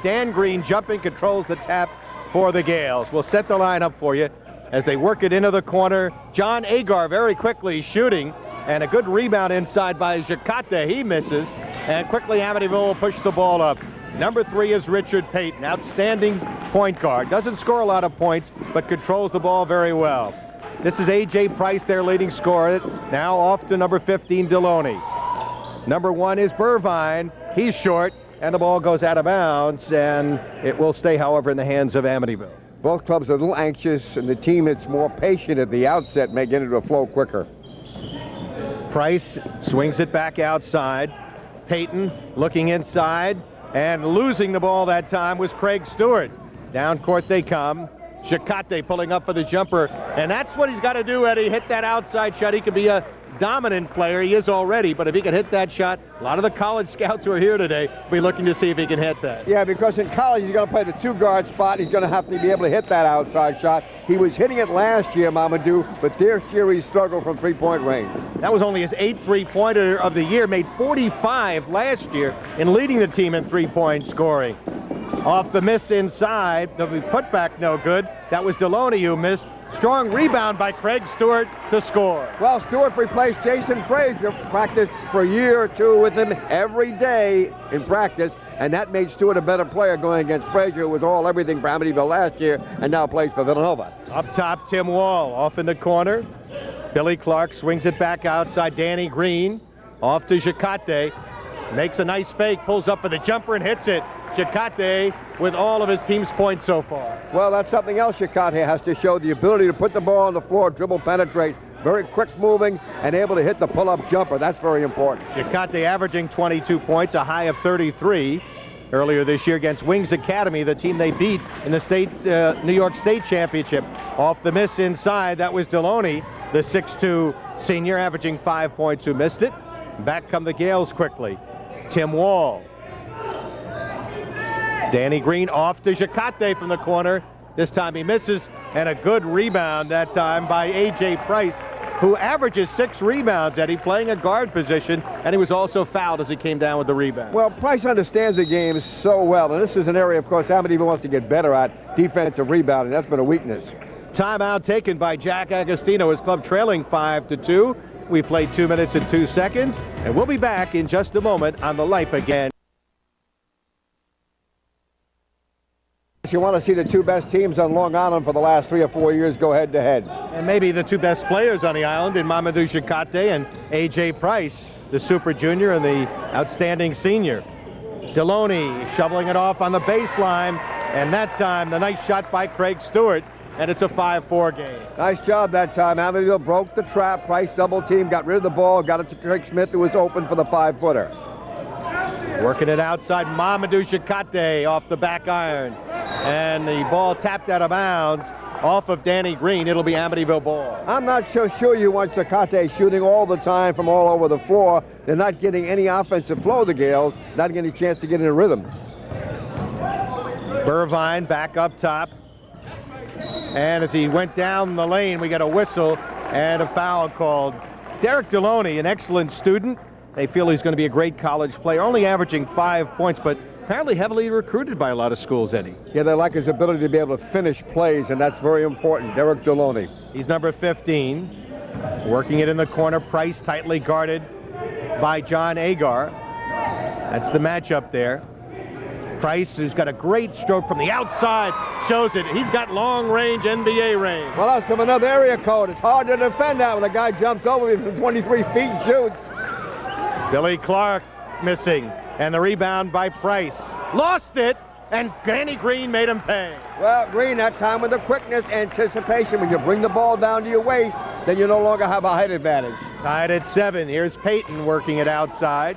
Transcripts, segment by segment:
Dan Green jumping controls the tap for the Gales. We'll set the line up for you as they work it into the corner. John Agar very quickly shooting, and a good rebound inside by Jacate. He misses, and quickly Amityville will push the ball up. Number 3 is Richard Payton, outstanding point guard. Doesn't score a lot of points, but controls the ball very well. This is A.J. Price, their leading scorer. Now off to number 15, Deloney. Number 1 is Burvine. He's short, and the ball goes out of bounds, and it will stay, however, in the hands of Amityville. Both clubs are a little anxious, and the team that's more patient at the outset may get into a flow quicker. Price swings it back outside. Payton looking inside, and losing the ball that time was Craig Stewart. Down court they come. Jacate pulling up for the jumper, and that's what he's got to do, Eddie. Hit that outside shot. He could be a dominant player. He is already, but if he can hit that shot, a lot of the college scouts who are here today will be looking to see if he can hit that. Yeah, because in college he's going to play the 2-guard spot. He's going to have to be able to hit that outside shot. He was hitting it last year, Mamadou, but this year he struggled from three-point range. That was only his 8th three-pointer of the year. Made 45 last year in leading the team in three-point scoring. Off the miss inside, the putback no good. That was Deloney who missed. Strong rebound by Craig Stewart to score. Well, Stewart replaced Jason Frazier, practiced for a year or two with him every day in practice, and that made Stewart a better player going against Frazier, who was everything for Amityville last year and now plays for Villanova. Up top, Tim Wall off in the corner. Billy Clark swings it back outside. Danny Green off to Jacate. Makes a nice fake, pulls up for the jumper and hits it. Jacate with all of his team's points so far. Well, that's something else Jacate has to show, the ability to put the ball on the floor, dribble, penetrate, very quick moving, and able to hit the pull-up jumper. That's very important. Jacate averaging 22 points, a high of 33 earlier this year against Wings Academy, the team they beat in the New York State Championship. Off the miss inside, that was Deloney, the 6'2 senior, averaging 5 points, who missed it. Back come the Gales quickly. Tim Wall. Danny Green off to Jacate from the corner. This time he misses, and a good rebound that time by A.J. Price, who averages 6 rebounds, Eddie, playing a guard position, and he was also fouled as he came down with the rebound. Well, Price understands the game so well, and this is an area, of course, Amityville wants to get better at, defensive rebounding. That's been a weakness. Timeout taken by Jack Agostino, his club trailing 5-2. We played 2 minutes and 2 seconds, and we'll be back in just a moment on the Life Again. If you want to see the 2 best teams on Long Island for the last 3 or 4 years, go head-to-head. And maybe the 2 best players on the island in Mamadou Jacate and A.J. Price, the super junior and the outstanding senior. Deloney shoveling it off on the baseline, and that time the nice shot by Craig Stewart, and it's a 5-4 game. Nice job that time. Amityville broke the trap. Price double team, got rid of the ball, got it to Craig Smith, who was open for the 5-footer. Working it outside, Mamadou Jacate off the back iron. And the ball tapped out of bounds off of Danny Green. It'll be Amityville ball. I'm not so sure you want Jacate shooting all the time from all over the floor. They're not getting any offensive flow, the Gales, not getting a chance to get in a rhythm. Burvine back up top. And as he went down the lane, we got a whistle and a foul called. Derek Deloney, an excellent student. They feel he's going to be a great college player, only averaging 5 points, but apparently heavily recruited by a lot of schools, Eddie. Yeah, they like his ability to be able to finish plays, and that's very important. Derek Deloney. He's number 15. Working it in the corner. Price tightly guarded by John Agar. That's the matchup there. Price, who's got a great stroke from the outside, shows it. He's got long-range NBA range. Well, that's from another area code. It's hard to defend that when a guy jumps over you from 23 feet and shoots. Billy Clark missing, and the rebound by Price. Lost it, and Danny Green made him pay. Well, Green, that time with the quickness, anticipation. When you bring the ball down to your waist, then you no longer have a height advantage. Tied at 7. Here's Payton working it outside.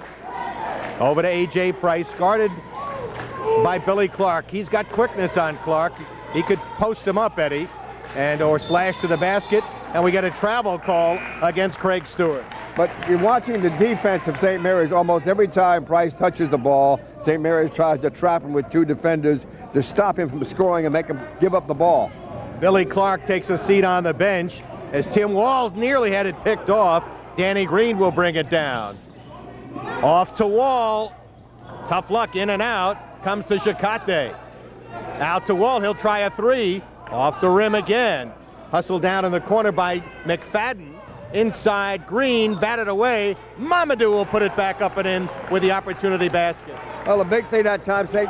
Over to A.J. Price, guarded by Billy Clark. He's got quickness on Clark. He could post him up, Eddie, or slash to the basket, and we get a travel call against Craig Stewart. But you're watching the defense of St. Mary's. Almost every time Price touches the ball, St. Mary's tries to trap him with 2 defenders to stop him from scoring and make him give up the ball. Billy Clark takes a seat on the bench as Tim Walls nearly had it picked off. Danny Green will bring it down. Off to Wall. Tough luck, in and out. comes to Jacate. Out to Wall, he'll try a three. Off the rim again. Hustled down in the corner by McFadden. Inside, Green, batted away. Mamadou will put it back up and in with the opportunity basket. Well, the big thing that time, St.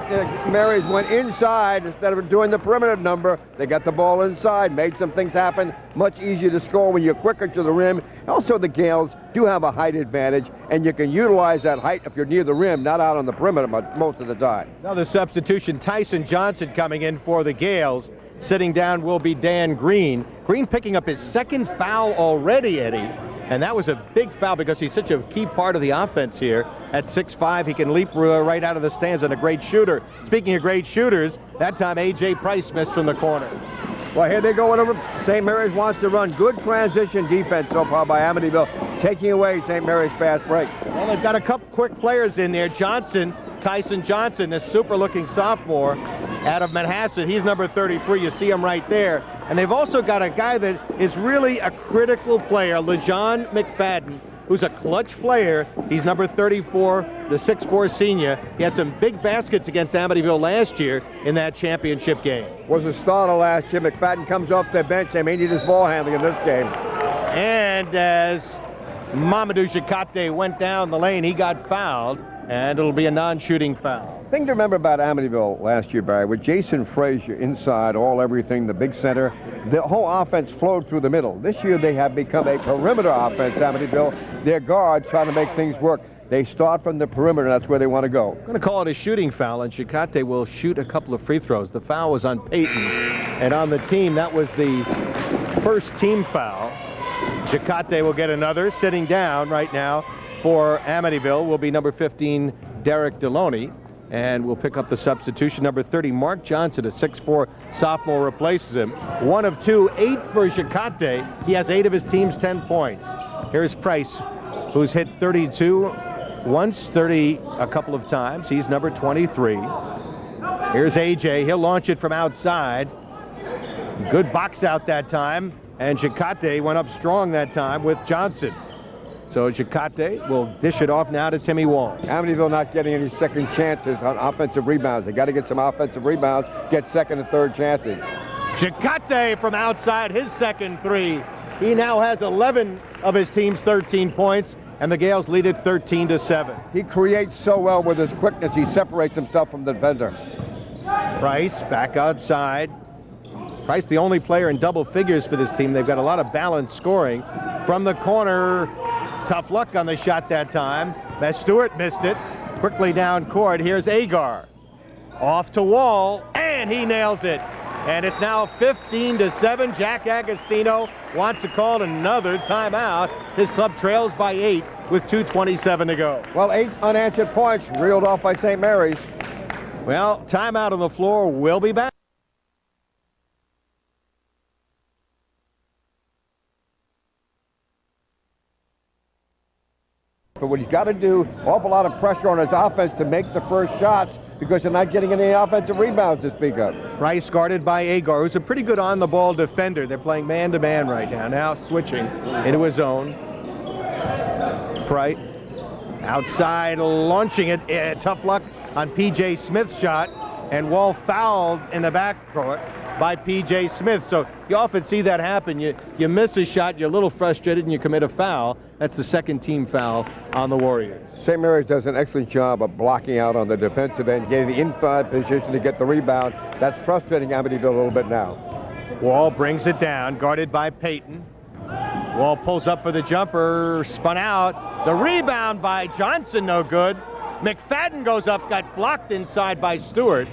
Mary's went inside instead of doing the perimeter number. They got the ball inside, made some things happen. Much easier to score when you're quicker to the rim. Also, the Gales do have a height advantage, and you can utilize that height if you're near the rim, not out on the perimeter most of the time. Another substitution, Tyson Johnson coming in for the Gales. Sitting down will be Dan Green. Green picking up his second foul already, Eddie. And that was a big foul because he's such a key part of the offense here. At 6'5", he can leap right out of the stands and a great shooter. Speaking of great shooters, that time A.J. Price missed from the corner. Well, here they go. Whenever St. Mary's wants to run. Good transition defense so far by Amityville, taking away St. Mary's fast break. Well, they've got a couple quick players in there. Tyson Johnson, this super-looking sophomore out of Manhasset. He's number 33. You see him right there. And they've also got a guy that is really a critical player, LeJon McFadden, who's a clutch player. He's number 34, the 6'4" senior. He had some big baskets against Amityville last year in that championship game. Was a starter last year. McFadden comes off the bench. They may need his ball handling in this game. And as Mamadou Jacate went down the lane, he got fouled. And it'll be a non-shooting foul. Thing to remember about Amityville last year, Barry, with Jason Frazier inside, everything, the big center, the whole offense flowed through the middle. This year they have become a perimeter offense, Amityville. Their guards trying to make things work. They start from the perimeter, that's where they want to go. I'm going to call it a shooting foul, and Jacate will shoot a couple of free throws. The foul was on Peyton, and on the team, that was the first team foul. Jacate will get another, sitting down right now. For Amityville will be number 15, Derek Deloney, and we'll pick up the substitution. Number 30, Mark Johnson, a 6'4" sophomore, replaces him. 1 of 2, 8 for Jacate. He has 8 of his team's 10 points. Here's Price, who's hit 32 once, 30 a couple of times. He's number 23. Here's AJ. He'll launch it from outside. Good box out that time, and Jacate went up strong that time with Johnson. So Jacate will dish it off now to Timmy Wall. Amityville not getting any second chances on offensive rebounds. They got to get some offensive rebounds, get second and third chances. Jacate from outside, his second three. He now has 11 of his team's 13 points, and the Gales lead it 13-7. He creates so well with his quickness. He separates himself from the defender. Price back outside. Price the only player in double figures for this team. They've got a lot of balanced scoring. From the corner, tough luck on the shot that time. Stewart missed it. Quickly down court. Here's Agar. Off to Wall, and he nails it. And it's now 15-7. Jack Agostino wants to call another timeout. His club trails by 8 with 2:27 to go. Well, 8 unanswered points reeled off by St. Mary's. Well, timeout on the floor. We'll be back. But what he's got to do, awful lot of pressure on his offense to make the first shots because they're not getting any offensive rebounds to speak of. Price guarded by Agar, who's a pretty good on-the-ball defender. They're playing man-to-man right now. Now switching into his zone. Price outside, launching it. Tough luck on P.J. Smith's shot, and Wall fouled in the backcourt by P.J. Smith. So you often see that happen. You miss a shot, you're a little frustrated, and you commit a foul. That's the second team foul on the Warriors. St. Mary's does an excellent job of blocking out on the defensive end, getting the inside position to get the rebound. That's frustrating Amityville a little bit now. Wall brings it down, guarded by Peyton. Wall pulls up for the jumper, spun out. The rebound by Johnson, no good. McFadden goes up, got blocked inside by Stewart,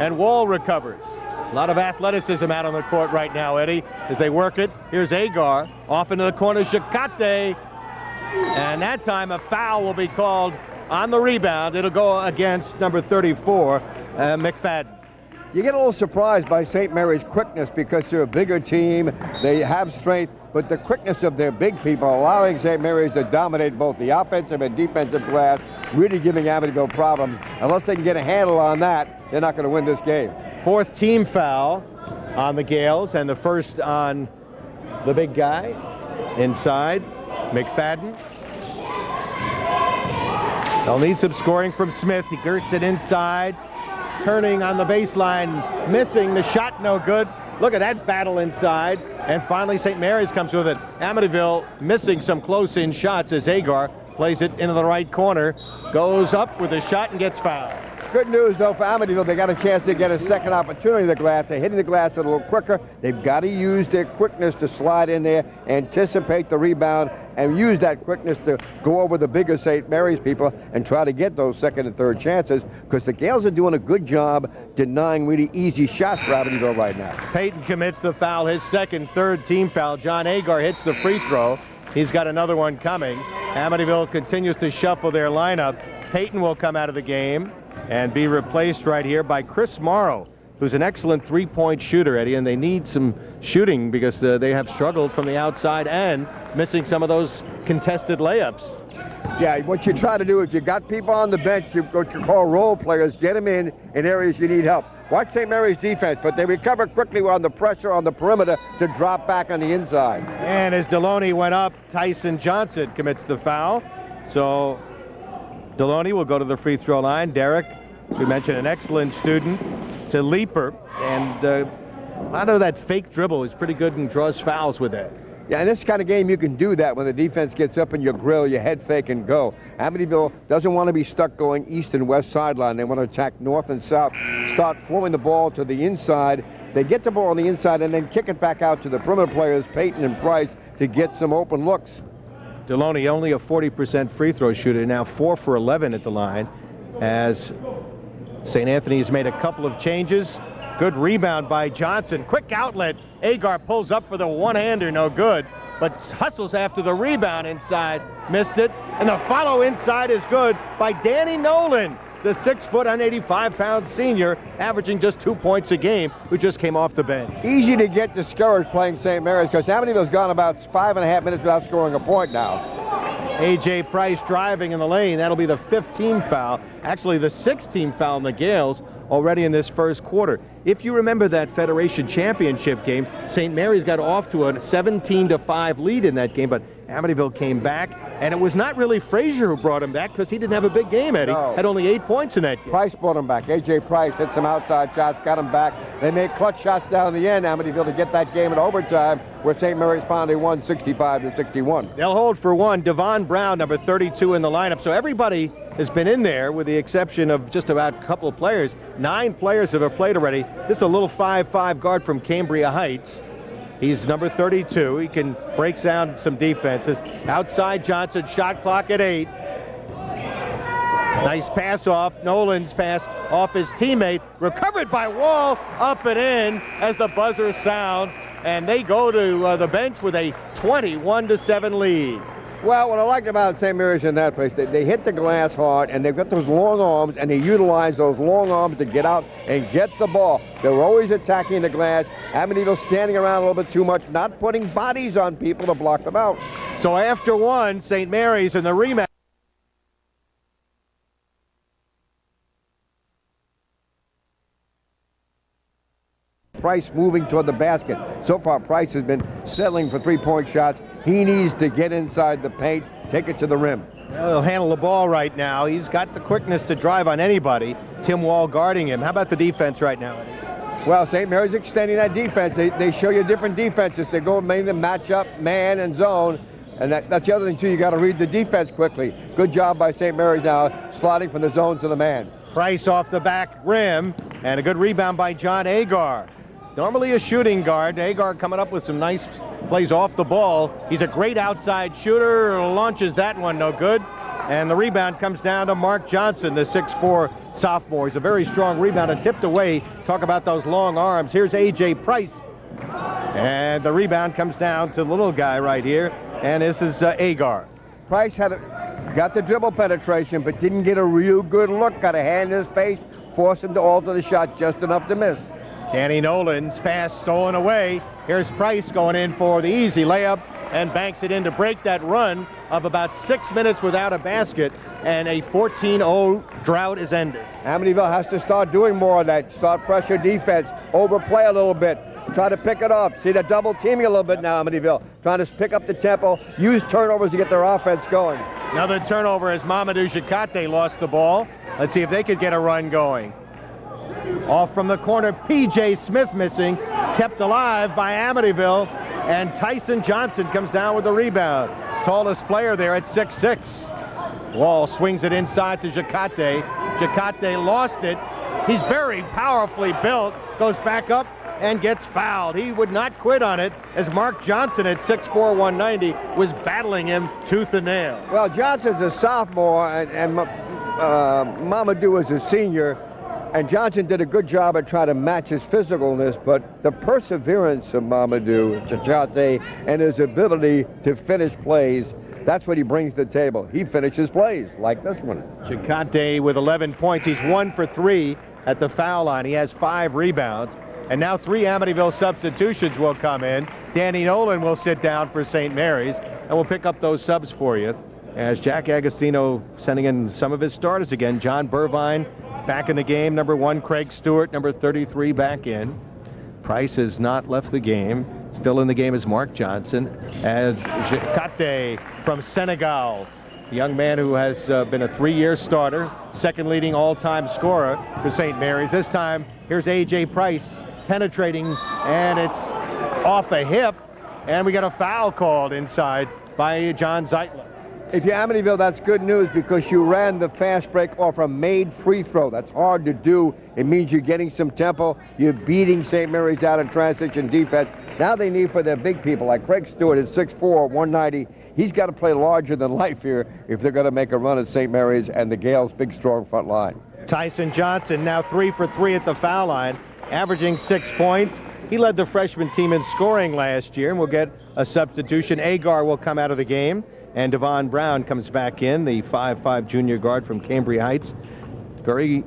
and Wall recovers. A lot of athleticism out on the court right now, Eddie, as they work it. Here's Agar, off into the corner, Jacate. And that time a foul will be called on the rebound. It'll go against number 34, McFadden. You get a little surprised by St. Mary's quickness because they're a bigger team. They have strength, but the quickness of their big people allowing St. Mary's to dominate both the offensive and defensive glass, really giving Amityville problems. Unless they can get a handle on that, they're not going to win this game. Fourth team foul on the Gales, and the first on the big guy inside, McFadden. They'll need some scoring from Smith. He gets it inside. turning on the baseline, missing the shot, no good. Look at that battle inside. And finally, St. Mary's comes with it. Amityville missing some close-in shots as Agar plays it into the right corner, goes up with a shot and gets fouled. Good news, though, for Amityville. They got a chance to get a second opportunity to the glass. They're hitting the glass a little quicker. They've got to use their quickness to slide in there, anticipate the rebound, and use that quickness to go over the bigger St. Mary's people and try to get those second and third chances, because the Gales are doing a good job denying really easy shots for Amityville right now. Peyton commits the foul, his second, third team foul. John Agar hits the free throw. He's got another one coming. Amityville continues to shuffle their lineup. Peyton will come out of the game and be replaced right here by Chris Morrow, who's an excellent three-point shooter, Eddie, and they need some shooting because they have struggled from the outside and missing some of those contested layups. Yeah, what you try to do is you got people on the bench, what you call role players, get them in areas you need help. Watch St. Mary's defense, but they recover quickly on the pressure on the perimeter to drop back on the inside. And as Deloney went up, Tyson Johnson commits the foul. So Deloney will go to the free throw line. Derek, as we mentioned, an excellent student. It's a leaper, and out of that fake dribble, he's pretty good and draws fouls with that. Yeah, in this kind of game, you can do that when the defense gets up in your grill, you head fake and go. Amityville doesn't want to be stuck going east and west sideline. They want to attack north and south, start flowing the ball to the inside. They get the ball on the inside and then kick it back out to the perimeter players, Peyton and Price, to get some open looks. Deloney, only a 40% free throw shooter, now 4 for 11 at the line, as St. Anthony's made a couple of changes. Good rebound by Johnson. Quick outlet. Agar pulls up for the one-hander, no good, but hustles after the rebound inside. Missed it. And the follow inside is good by Danny Nolan, the 6-foot, 185-pound senior, averaging just 2 points a game, who just came off the bench. Easy to get discouraged playing St. Mary's because Amityville's gone about 5.5 minutes without scoring a point now. A.J. Price driving in the lane. That'll be the 5th team foul. Actually, the 6th team foul in the Gales already in this first quarter. If you remember that Federation Championship game, St. Mary's got off to a 17-5 lead in that game, but Amityville came back, and it was not really Frazier who brought him back because he didn't have a big game, Eddie. No. Had only 8 points in that game. Price brought him back. A.J. Price hit some outside shots, got him back. They made clutch shots down the end, Amityville, to get that game in overtime, where St. Mary's finally won 65-61. They'll hold for one. Devon Brown, number 32 in the lineup. So everybody has been in there with the exception of just about a couple of players. 9 players have played already. This is a little 5'5" guard from Cambria Heights. He's number 32. He can break down some defenses. Outside Johnson, shot clock at 8. Nice pass off. Nolan's pass off his teammate. Recovered by Wall, up and in as the buzzer sounds. And they go to the bench with a 21-7 lead. Well, what I liked about St. Mary's in that place, they hit the glass hard, and they've got those long arms, and they utilize those long arms to get out and get the ball. They're always attacking the glass. Amityville standing around a little bit too much, not putting bodies on people to block them out. So after one, St. Mary's in the rematch. Price moving toward the basket. So far, Price has been settling for three-point shots. He needs to get inside the paint, take it to the rim. Well, he'll handle the ball right now. He's got the quickness to drive on anybody. Tim Wall guarding him. How about the defense right now, Eddie? Well, St. Mary's extending that defense. They show you different defenses. They go mainly match up, man, and zone. And that's the other thing, too. You got to read the defense quickly. Good job by St. Mary's now, sliding from the zone to the man. Price off the back rim, and a good rebound by John Agar. Normally a shooting guard. Agar coming up with some nice plays off the ball. He's a great outside shooter. Launches that one, no good. And the rebound comes down to Mark Johnson, the 6'4" sophomore. He's a very strong rebounder, tipped away. Talk about those long arms. Here's A.J. Price. And the rebound comes down to the little guy right here. And this is Agar. Price got the dribble penetration, but didn't get a real good look. Got a hand in his face, forced him to alter the shot just enough to miss. Danny Nolan's pass stolen away. Here's Price going in for the easy layup and banks it in to break that run of about 6 minutes without a basket, and a 14-0 drought is ended. Amityville has to start doing more of that. Start pressure defense, overplay a little bit, try to pick it up. See, they're double teaming a little bit now, Amityville, trying to pick up the tempo, use turnovers to get their offense going. Another turnover as Mamadou Jacate lost the ball. Let's see if they could get a run going. Off from the corner, P.J. Smith missing, kept alive by Amityville, and Tyson Johnson comes down with the rebound. Tallest player there at 6'6". Wall swings it inside to Jacate. Jacate lost it. He's very powerfully built, goes back up and gets fouled. He would not quit on it as Mark Johnson at 6'4", 190 was battling him tooth and nail. Well, Johnson's a sophomore and Mamadou is a senior, and Johnson did a good job at trying to match his physicalness, but the perseverance of Mamadou Jacate and his ability to finish plays, that's what he brings to the table. He finishes plays like this one. Jacate with 11 points. He's 1 for 3 at the foul line. He has 5 rebounds. And now 3 Amityville substitutions will come in. Danny Nolan will sit down for St. Mary's, and we'll pick up those subs for you. As Jack Agostino sending in some of his starters again. John Burvine back in the game. Number 1, Craig Stewart, number 33, back in. Price has not left the game. Still in the game is Mark Johnson. As Jacate from Senegal, a young man who has been a 3-year starter, second leading all-time scorer for St. Mary's. This time, here's A.J. Price penetrating, and it's off a hip, and we got a foul called inside by John Zeitler. If you're Amityville, that's good news because you ran the fast break off a made free throw. That's hard to do. It means you're getting some tempo. You're beating St. Mary's out in transition defense. Now they need for their big people like Craig Stewart at 6'4", 190. He's got to play larger than life here if they're going to make a run at St. Mary's and the Gales' big, strong front line. Tyson Johnson now 3 for 3 at the foul line, averaging 6 points. He led the freshman team in scoring last year, and we'll get a substitution. Agar will come out of the game, and Devon Brown comes back in, the 5'5" junior guard from Cambria Heights. Very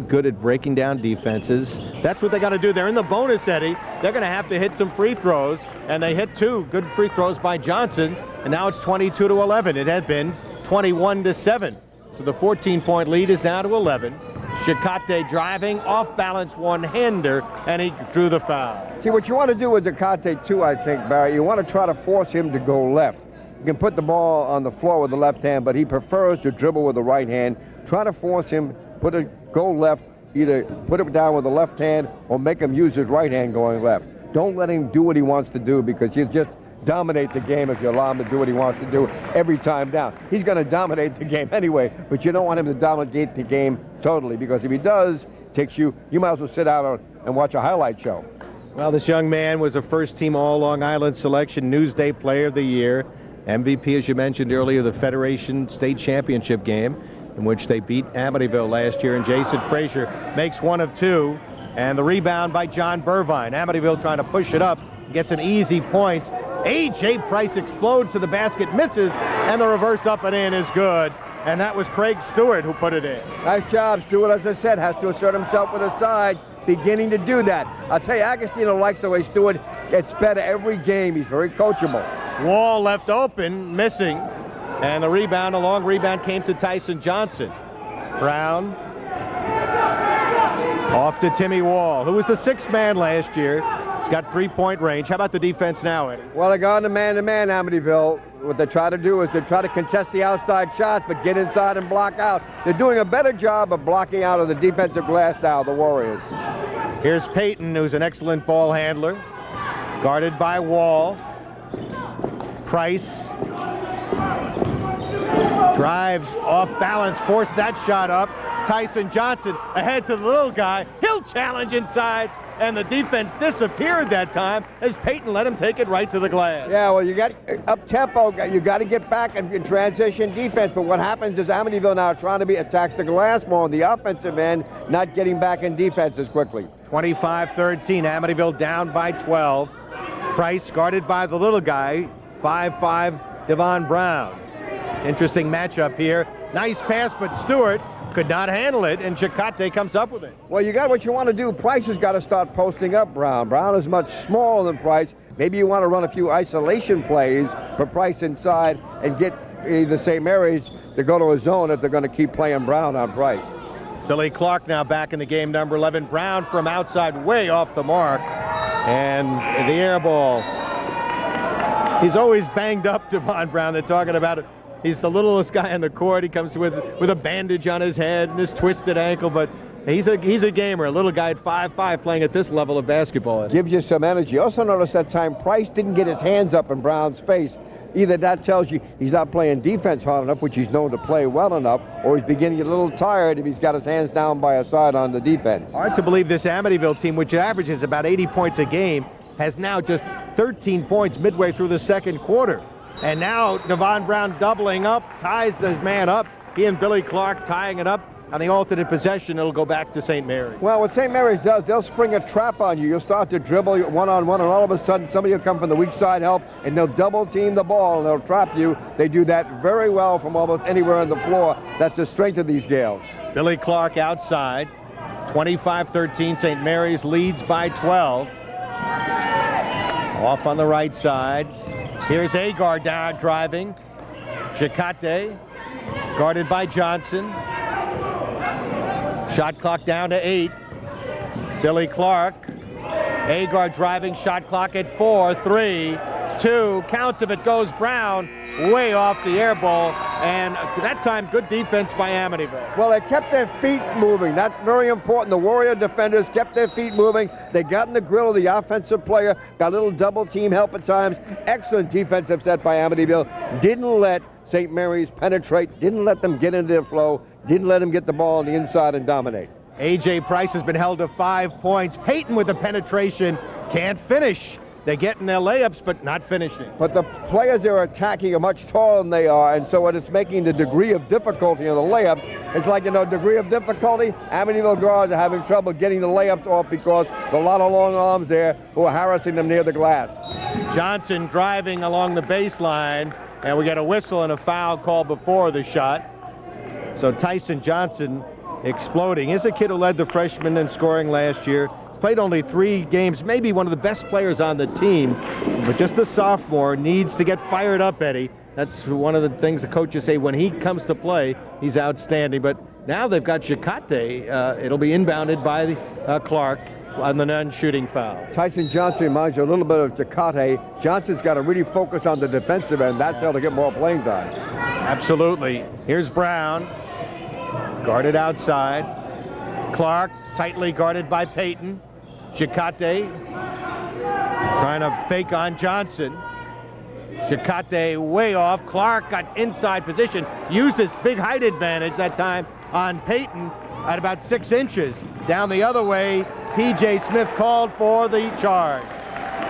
good at breaking down defenses. That's what they got to do. They're in the bonus, Eddie. They're going to have to hit some free throws, and they hit 2 good free throws by Johnson, and now it's 22-11. It had been 21-7. So the 14-point lead is now to 11. Jacate driving, off-balance one-hander, and he drew the foul. See, what you want to do with Jacate, too, I think, Barry, you want to try to force him to go left. You can put the ball on the floor with the left hand, but he prefers to dribble with the right hand. Try to force him, go left, either put it down with the left hand or make him use his right hand going left. Don't let him do what he wants to do because he'll just dominate the game if you allow him to do what he wants to do every time down. He's going to dominate the game anyway, but you don't want him to dominate the game totally because if he does, you might as well sit out and watch a highlight show. Well, this young man was a first-team All-Long Island selection, Newsday Player of the Year, MVP, as you mentioned earlier, the Federation State Championship game in which they beat Amityville last year, and Jason Frazier makes 1 of 2, and the rebound by John Burvine. Amityville trying to push it up, gets an easy points. A.J. Price explodes to the basket, misses, and the reverse up and in is good. And that was Craig Stewart who put it in. Nice job, Stewart. As I said, has to assert himself with a side, beginning to do that. I'll tell you, Agostino likes the way Stewart gets better every game. He's very coachable. Wall left open, missing, and the rebound, a long rebound came to Tyson Johnson. Brown off to Timmy Wall, who was the 6th man last year. He's got 3-point range. How about the defense now, Eddie? Well, they got in man-to-man, Amityville. What they try to do is they try to contest the outside shots, but get inside and block out. They're doing a better job of blocking out of the defensive glass now, the Warriors. Here's Payton, who's an excellent ball handler, guarded by Wall. Price drives off balance, forced that shot up. Tyson Johnson ahead to the little guy. He'll challenge inside, and the defense disappeared that time as Payton let him take it right to the glass. Yeah, well, you got up-tempo. You got to get back in transition defense, but what happens is Amityville now trying to attack the glass more on the offensive end, not getting back in defense as quickly. 25-13, Amityville down by 12. Price guarded by the little guy, 5'5", Devon Brown. Interesting matchup here. Nice pass, but Stewart could not handle it, and Jacate comes up with it. Well, you got what you want to do. Price has got to start posting up Brown. Brown is much smaller than Price. Maybe you want to run a few isolation plays for Price inside and get either St. Mary's to go to a zone if they're going to keep playing Brown on Price. Billy Clark now back in the game, number 11. Brown from outside, way off the mark. And the air ball. He's always banged up, Devon Brown. They're talking about it. He's the littlest guy on the court. He comes with a bandage on his head and his twisted ankle, but He's a gamer, a little guy at 5'5", playing at this level of basketball. Gives you some energy. Also notice that time Price didn't get his hands up in Brown's face. Either that tells you he's not playing defense hard enough, which he's known to play well enough, or he's beginning to get a little tired if he's got his hands down by his side on the defense. Hard to believe this Amityville team, which averages about 80 points a game, has now just 13 points midway through the second quarter. And now Devon Brown doubling up, ties this man up. He and Billy Clark tying it up. On the alternate possession, it'll go back to St. Mary's. Well, what St. Mary's does, they'll spring a trap on you. You'll start to dribble one-on-one, and all of a sudden somebody will come from the weak side help, and they'll double-team the ball, and they'll trap you. They do that very well from almost anywhere on the floor. That's the strength of these Gales. Billy Clark outside. 25-13. St. Mary's leads by 12. Off on the right side. Here's Agar down driving. Chikate guarded by Johnson. Shot clock down to 8. Billy Clark. Agar driving, shot clock at 4, 3, 2. Counts if it goes Brown. Way off the air ball. And that time, good defense by Amityville. Well, they kept their feet moving. That's very important. The Warrior defenders kept their feet moving. They got in the grill of the offensive player. Got a little double team help at times. Excellent defensive set by Amityville. Didn't let St. Mary's penetrate. Didn't let them get into their flow. Didn't let him get the ball on the inside and dominate. A.J. Price has been held to 5 points. Peyton with the penetration. Can't finish. They're getting their layups, but not finishing. But the players they're attacking are much taller than they are, and so it's making the degree of difficulty of the layup. It's like, degree of difficulty. Amityville guards are having trouble getting the layups off because there's a lot of long arms there who are harassing them near the glass. Johnson driving along the baseline, and we got a whistle and a foul called before the shot. So Tyson Johnson exploding. He's a kid who led the freshmen in scoring last year. He's played only 3 games, maybe one of the best players on the team, but just a sophomore, needs to get fired up, Eddie. That's one of the things the coaches say when he comes to play, he's outstanding. But now they've got Chikate. It'll be inbounded by Clark on the non-shooting foul. Tyson Johnson reminds you a little bit of Chikate. Johnson's got to really focus on the defensive end. That's how to get more playing time. Absolutely. Here's Brown. Guarded outside. Clark tightly guarded by Peyton. Chikate trying to fake on Johnson. Chikate way off. Clark got inside position. Used his big height advantage that time on Peyton at about 6 inches. Down the other way, P.J. Smith called for the charge.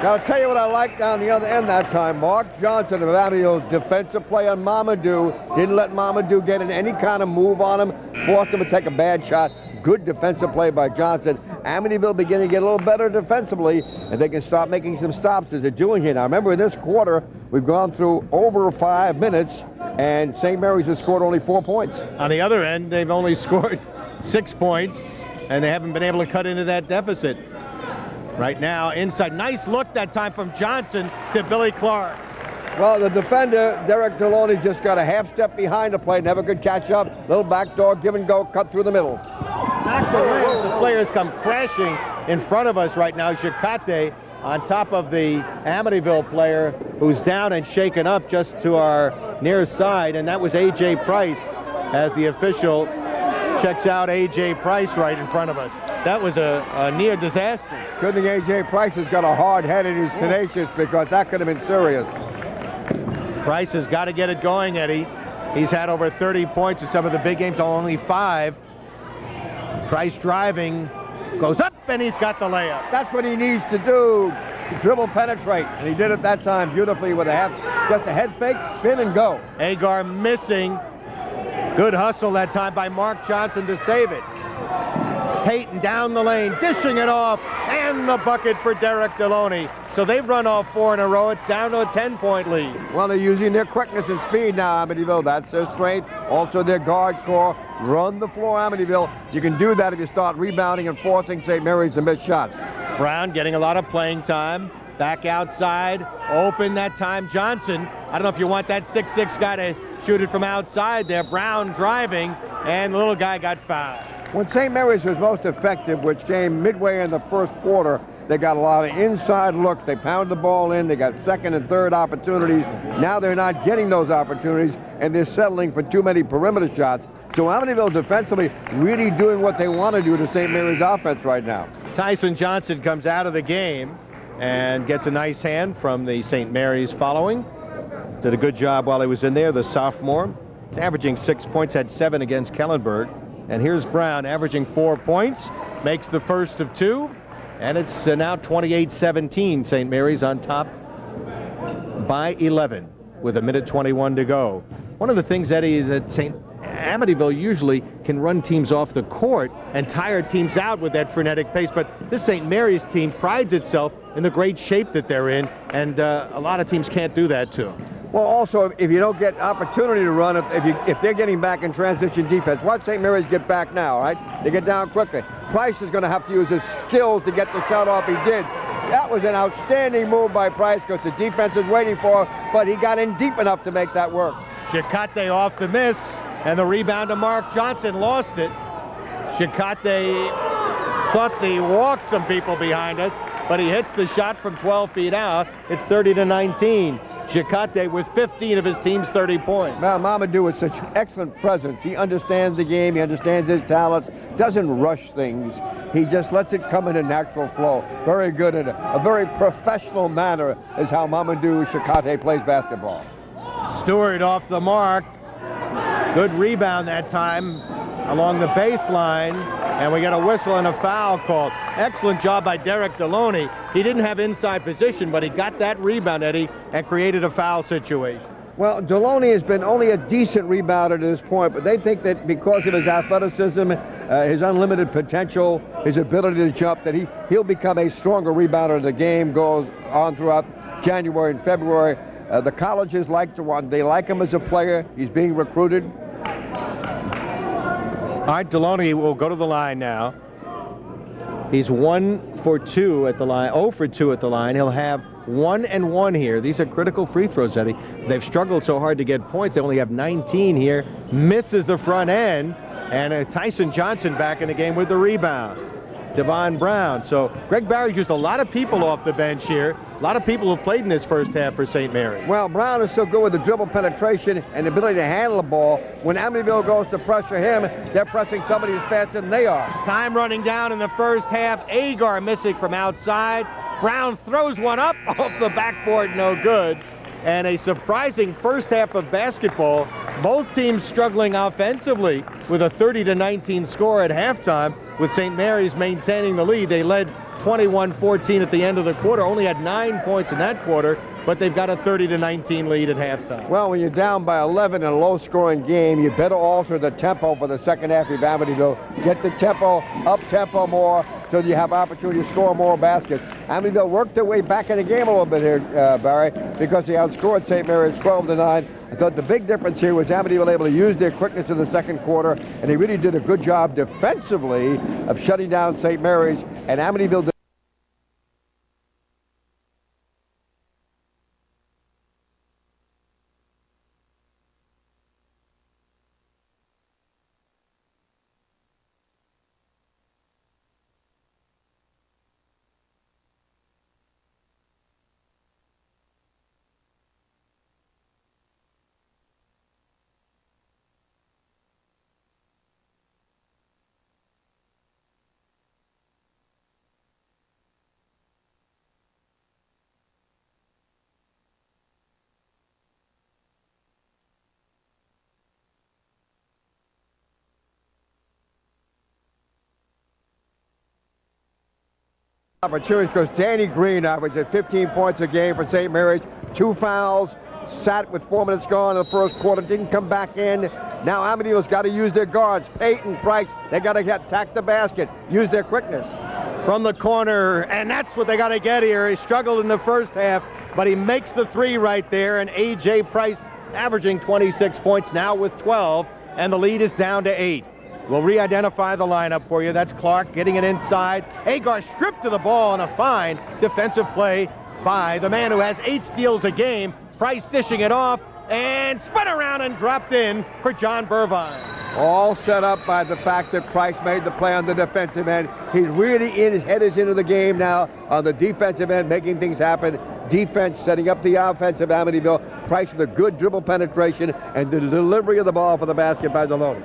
Now, I'll tell you what I liked down the other end that time. Mark Johnson of Amityville's defensive play on Mamadou. Didn't let Mamadou get in any kind of move on him. Forced him to take a bad shot. Good defensive play by Johnson. Amityville beginning to get a little better defensively, and they can start making some stops as they're doing here. Now, remember, in this quarter, we've gone through over 5 minutes, and St. Mary's has scored only 4 points. On the other end, they've only scored 6 points, and they haven't been able to cut into that deficit. Right now, inside. Nice look that time from Johnson to Billy Clark. Well, the defender, Derek Deloney, just got a half step behind the play. Never could catch up. Little backdoor, give and go, cut through the middle. Knocked away. The players come crashing in front of us right now. Chikate on top of the Amityville player who's down and shaken up just to our near side, and that was A.J. Price as the official checks out A.J. Price right in front of us. That was a near disaster. Good thing A.J. Price has got a hard head and he's tenacious, because that could have been serious. Price has got to get it going, Eddie. He's had over 30 points in some of the big games, only 5. Price driving, goes up, and he's got the layup. That's what he needs to do, dribble penetrate, and he did it that time beautifully with just a head fake, spin and go. Agar missing. Good hustle that time by Mark Johnson to save it. Peyton down the lane, dishing it off, and the bucket for Derek Deloney. So they've run off 4 in a row. It's down to a 10-point lead. Well, they're using their quickness and speed now, Amityville. That's their strength. Also their guard core. Run the floor, Amityville. You can do that if you start rebounding and forcing St. Mary's to miss shots. Brown getting a lot of playing time. Back outside, open that time. Johnson, I don't know if you want that 6'6" guy to shoot it from outside there. Brown driving, and the little guy got fouled. When St. Mary's was most effective, which came midway in the first quarter, they got a lot of inside looks. They pounded the ball in. They got second and third opportunities. Now they're not getting those opportunities, and they're settling for too many perimeter shots. So Amityville defensively really doing what they want to do to St. Mary's offense right now. Tyson Johnson comes out of the game and gets a nice hand from the St. Mary's following. Did a good job while he was in there, the sophomore. He's averaging 6 points, had 7 against Kellenberg. And here's Brown averaging 4 points, makes the first of 2. And it's now 28-17. St. Mary's on top by 11 with 1:21 to go. One of the things, Eddie, that Amityville usually can run teams off the court and tire teams out with that frenetic pace, but this St. Mary's team prides itself in the great shape that they're in, and a lot of teams can't do that to them. Well, also, if you don't get opportunity to run, if they're getting back in transition defense, watch St. Mary's get back now, right? They get down quickly. Price is going to have to use his skills to get the shot off. He did. That was an outstanding move by Price because the defense is waiting for him, but he got in deep enough to make that work. Chikate off the miss, and the rebound to Mark Johnson, lost it. Chikate thought he walked some people behind us, but he hits the shot from 12 feet out. It's 30-19. Chikate with 15 of his team's 30 points. Well, Mamadou with such excellent presence. He understands the game. He understands his talents. Doesn't rush things. He just lets it come in a natural flow. Very good in a very professional manner is how Mamadou Chikate plays basketball. Stewart off the mark. Good rebound that time along the baseline, and we got a whistle and a foul called. Excellent job by Derek Deloney. He didn't have inside position, but he got that rebound, Eddie, and created a foul situation. Well, Deloney has been only a decent rebounder to this point, but they think that because of his athleticism, his unlimited potential, his ability to jump, that he'll become a stronger rebounder as the game goes on throughout January and February. The colleges they like him as a player. He's being recruited. All right, Deloney will go to the line now. He's 1 for 2 at the line, 0 for 2 at the line. He'll have 1 and 1 here. These are critical free throws, Eddie. They've struggled so hard to get points. They only have 19 here. Misses the front end, and Tyson Johnson back in the game with the rebound. Devon Brown. So Greg Barry's used a lot of people off the bench here. A lot of people have played in this first half for St. Mary's. Well, Brown is so good with the dribble penetration and the ability to handle the ball. When Amityville goes to pressure him, they're pressing somebody who's faster than they are. Time running down in the first half. Agar missing from outside. Brown throws one up off the backboard, no good. And a surprising first half of basketball. Both teams struggling offensively with a 30-19 score at halftime, with St. Mary's maintaining the lead. They led 21-14 at the end of the quarter, only had 9 points in that quarter, but they've got a 30-19 lead at halftime. Well, when you're down by 11 in a low-scoring game, you better alter the tempo for the second half of Amityville. Get the tempo, up-tempo more, so you have opportunity to score more baskets. Amityville worked their way back in the game a little bit here, Barry, because they outscored St. Mary's 12-9. I thought the big difference here was Amityville able to use their quickness in the second quarter, and they really did a good job defensively of shutting down St. Mary's, and Amityville did. Opportunities because Danny Green averaged at 15 points a game for St. Mary's. 2 fouls, sat with 4 minutes gone in the first quarter, didn't come back in. Now Amityville's got to use their guards. Peyton, Price, they got to attack the basket, use their quickness. From the corner, and that's what they got to get here. He struggled in the first half, but he makes the 3 right there, and A.J. Price averaging 26 points now with 12, and the lead is down to 8. We'll re-identify the lineup for you. That's Clark getting it inside. Agar stripped to the ball on a fine defensive play by the man who has 8 steals a game. Price dishing it off and spun around and dropped in for John Burvine. All set up by the fact that Price made the play on the defensive end. He's really in, his head is into the game now on the defensive end, making things happen. Defense setting up the offensive Amityville. Price with a good dribble penetration and the delivery of the ball for the basket by Deloney.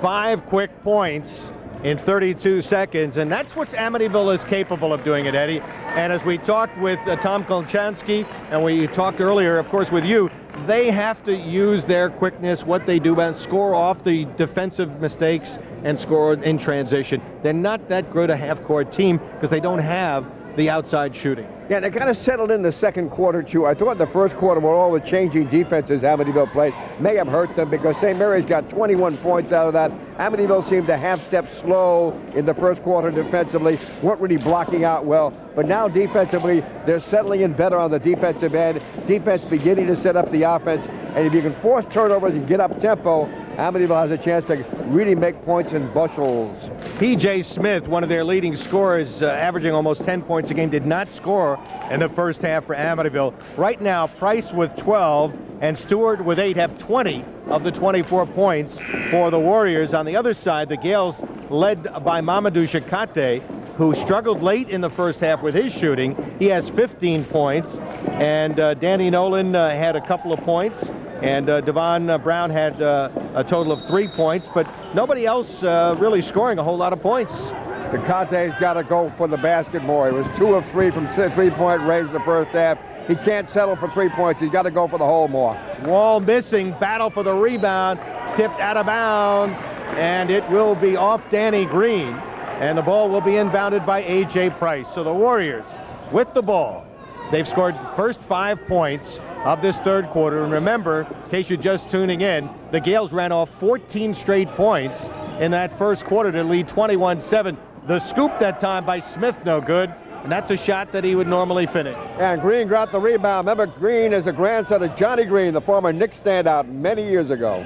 5 quick points in 32 seconds, and that's what Amityville is capable of doing it, Eddie. And as we talked with Tom Kolchansky, and we talked earlier, of course, with you, they have to use their quickness, what they do, and score off the defensive mistakes and score in transition. They're not that good a half-court team because they don't have the outside shooting. Yeah, they kind of settled in the second quarter, too. I thought the first quarter, with all the changing defenses Amityville played, may have hurt them because St. Mary's got 21 points out of that. Amityville seemed to half-step slow in the first quarter defensively, weren't really blocking out well. But now defensively, they're settling in better on the defensive end. Defense beginning to set up the offense. And if you can force turnovers and get up tempo, Amityville has a chance to really make points in bushels. P.J. Smith, one of their leading scorers, averaging almost 10 points a game, did not score in the first half for Amityville. Right now, Price with 12 and Stewart with 8 have 20 of the 24 points for the Warriors. On the other side, the Gales, led by Mamadou Shakate, who struggled late in the first half with his shooting. He has 15 points, and Danny Nolan had a couple of points, and Devon Brown had a total of 3 points, but nobody else really scoring a whole lot of points. Shakate's got to go for the basket more. He was 2 of 3 from three-point range the first half. He can't settle for 3 points. He's got to go for the hole more. Wall missing, battle for the rebound, tipped out of bounds, and it will be off Danny Green, and the ball will be inbounded by A.J. Price. So the Warriors with the ball. They've scored the first 5 points of this third quarter. And remember, in case you're just tuning in, the Gales ran off 14 straight points in that first quarter to lead 21-7. The scoop that time by Smith, no good. And that's a shot that he would normally finish. And Green got the rebound. Remember, Green is a grandson of Johnny Green, the former Knicks standout many years ago.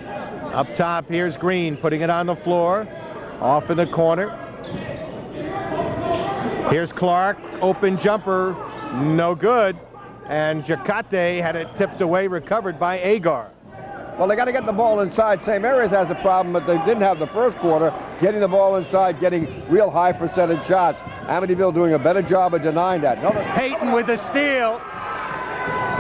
Up top, here's Green putting it on the floor. Off in the corner. Here's Clark, open jumper, no good. And Jacate had it tipped away, recovered by Agar. Well, they got to get the ball inside. St. Mary's has a problem, but they didn't have the first quarter, getting the ball inside, getting real high percentage shots. Amityville doing a better job of denying that. Payton with the steal.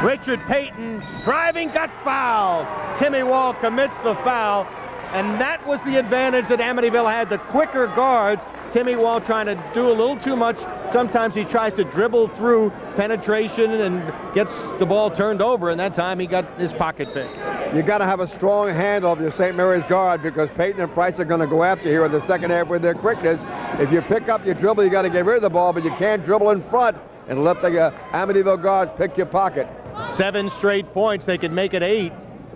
Richard Payton driving, got fouled. Timmy Wall commits the foul, and that was the advantage that Amityville had, the quicker guards. Timmy Wall trying to do a little too much. Sometimes he tries to dribble through penetration and gets the ball turned over, and that time he got his pocket picked. You got to have a strong handle of your St. Mary's guard because Payton and Price are going to go after here in the second half with their quickness. If you pick up your dribble, you got to get rid of the ball, but you can't dribble in front and let the Amityville guards pick your pocket. 7 straight points. They could make it 8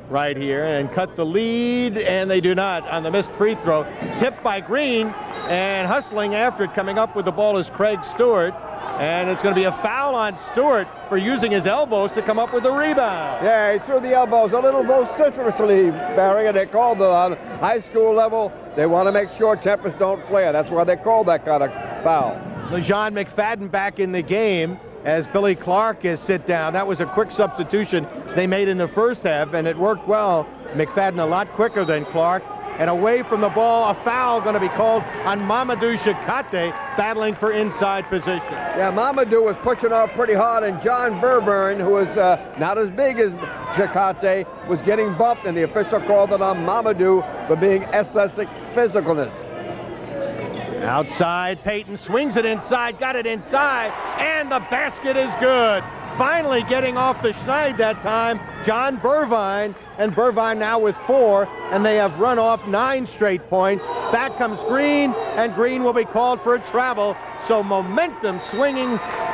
right here and cut the lead, and they do not on the missed free throw. Tipped by Green, and hustling after it, coming up with the ball is Craig Stewart. And it's going to be a foul on Stewart for using his elbows to come up with the rebound. Yeah, he threw the elbows a little vociferously, Barry, and they called it on high school level. They want to make sure tempers don't flare. That's why they call that kind of foul. LeJean McFadden back in the game as Billy Clark is sit down. That was a quick substitution they made in the first half, and it worked well. McFadden a lot quicker than Clark. And away from the ball, a foul going to be called on Mamadou Shakate, battling for inside position. Yeah, Mamadou was pushing off pretty hard, and John Burburn, who is not as big as Shakate, was getting bumped, and the official called it on Mamadou for being excessive physicalness. Outside, Payton swings it inside, got it inside, and the basket is good. Finally getting off the schneid that time, John Burvine, and Burvine now with 4, and they have run off 9 straight points. Back comes Green, and Green will be called for a travel. So momentum swinging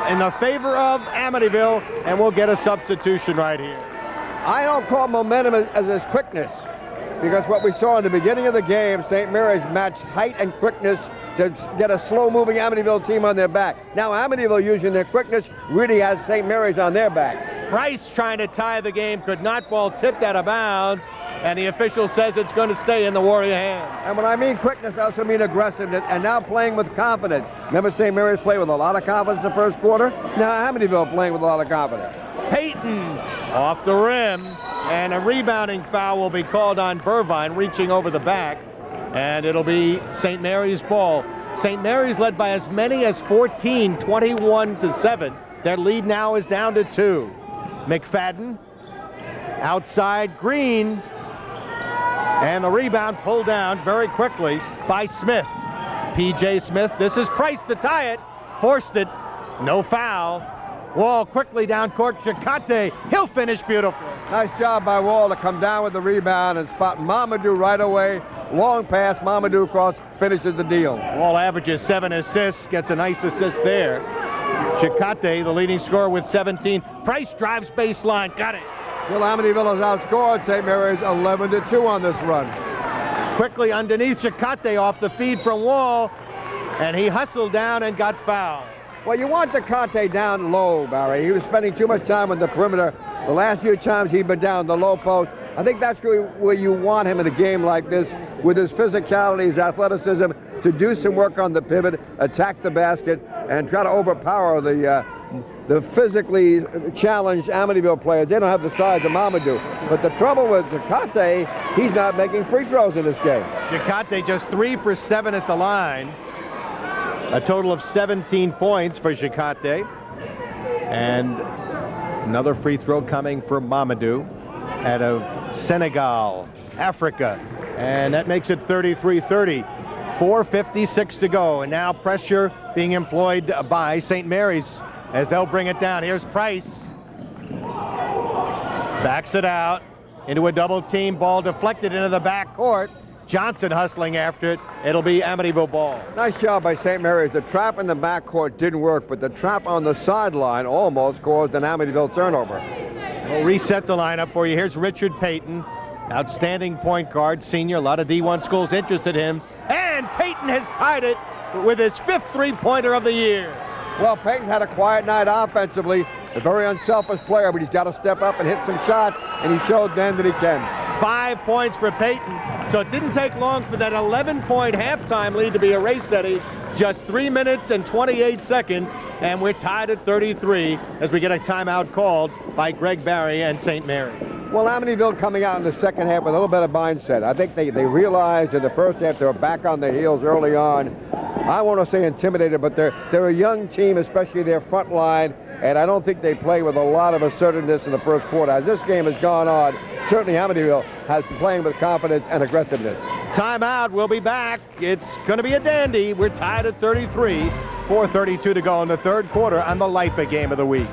in the favor of Amityville, and we'll get a substitution right here. I don't call momentum as his quickness, because what we saw in the beginning of the game, St. Mary's matched height and quickness to get a slow-moving Amityville team on their back. Now Amityville, using their quickness, really has St. Mary's on their back. Price trying to tie the game, could not, ball tipped out of bounds, and the official says it's going to stay in the Warrior hand. And when I mean quickness, I also mean aggressiveness, and now playing with confidence. Remember St. Mary's played with a lot of confidence the first quarter? Now Amityville playing with a lot of confidence. Payton off the rim, and a rebounding foul will be called on Burvine, reaching over the back. And it'll be St. Mary's ball. St. Mary's led by as many as 14, 21-7. Their lead now is down to 2. McFadden outside Green. And the rebound pulled down very quickly by Smith. P.J. Smith, this is Price to tie it. Forced it, no foul. Wall quickly down court, Chakate, he'll finish beautifully. Nice job by Wall to come down with the rebound and spot Mamadou right away. Long pass, Mamadou across, finishes the deal. Wall averages 7 assists, gets a nice assist there. Chakate, the leading scorer with 17. Price drives baseline, got it. Well, Amityville has outscored St. Mary's 11-2 on this run. Quickly underneath, Chakate off the feed from Wall, and he hustled down and got fouled. Well, you want Chakate down low, Barry. He was spending too much time on the perimeter. The last few times he'd been down the low post. I think that's really where you want him in a game like this, with his physicality, his athleticism, to do some work on the pivot, attack the basket, and try to overpower the physically challenged Amityville players. They don't have the size of Mamadou. But the trouble with Chakate, he's not making free throws in this game. Chakate just 3 for 7 at the line. A total of 17 points for Chakate. And another free throw coming for Mamadou out of Senegal, Africa. And that makes it 33-30. 4:56 to go. And now pressure being employed by St. Mary's as they'll bring it down. Here's Price. Backs it out into a double team. Ball deflected into the back court. Johnson hustling after it. It'll be Amityville ball. Nice job by St. Mary's. The trap in the backcourt didn't work, but the trap on the sideline almost caused an Amityville turnover. We'll reset the lineup for you. Here's Richard Payton, outstanding point guard, senior. A lot of D1 schools interested in him. And Payton has tied it with his 5th three-pointer of the year. Well, Payton had a quiet night offensively. A very unselfish player, but he's got to step up and hit some shots, and he showed then that he can. 5 points for Payton. So it didn't take long for that 11-point halftime lead to be erased, Eddie. Just 3 minutes and 28 seconds, and we're tied at 33 as we get a timeout called by Greg Barry and St. Mary. Well, Amityville coming out in the second half with a little bit of mindset. I think they realized in the first half they were back on their heels early on. I want to say intimidated, but they're a young team, especially their front line, and I don't think they play with a lot of assertiveness in the first quarter. As this game has gone on, certainly Amityville has been playing with confidence and aggressiveness. Timeout. We'll be back. It's going to be a dandy. We're tied at 33. 4:32 to go in the third quarter on the LIPA game of the week.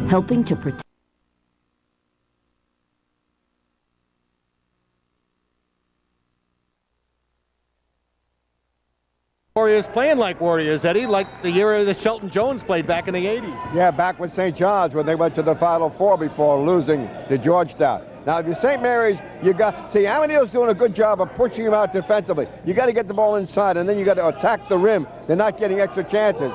Helping to protect. Warriors playing like Warriors, Eddie, like the year that Shelton Jones played back in the 80s. Yeah, back with St. John's when they went to the Final Four before losing to Georgetown. Now, if you're St. Mary's, Amityville's doing a good job of pushing them out defensively. You got to get the ball inside, and then you got to attack the rim. They're not getting extra chances.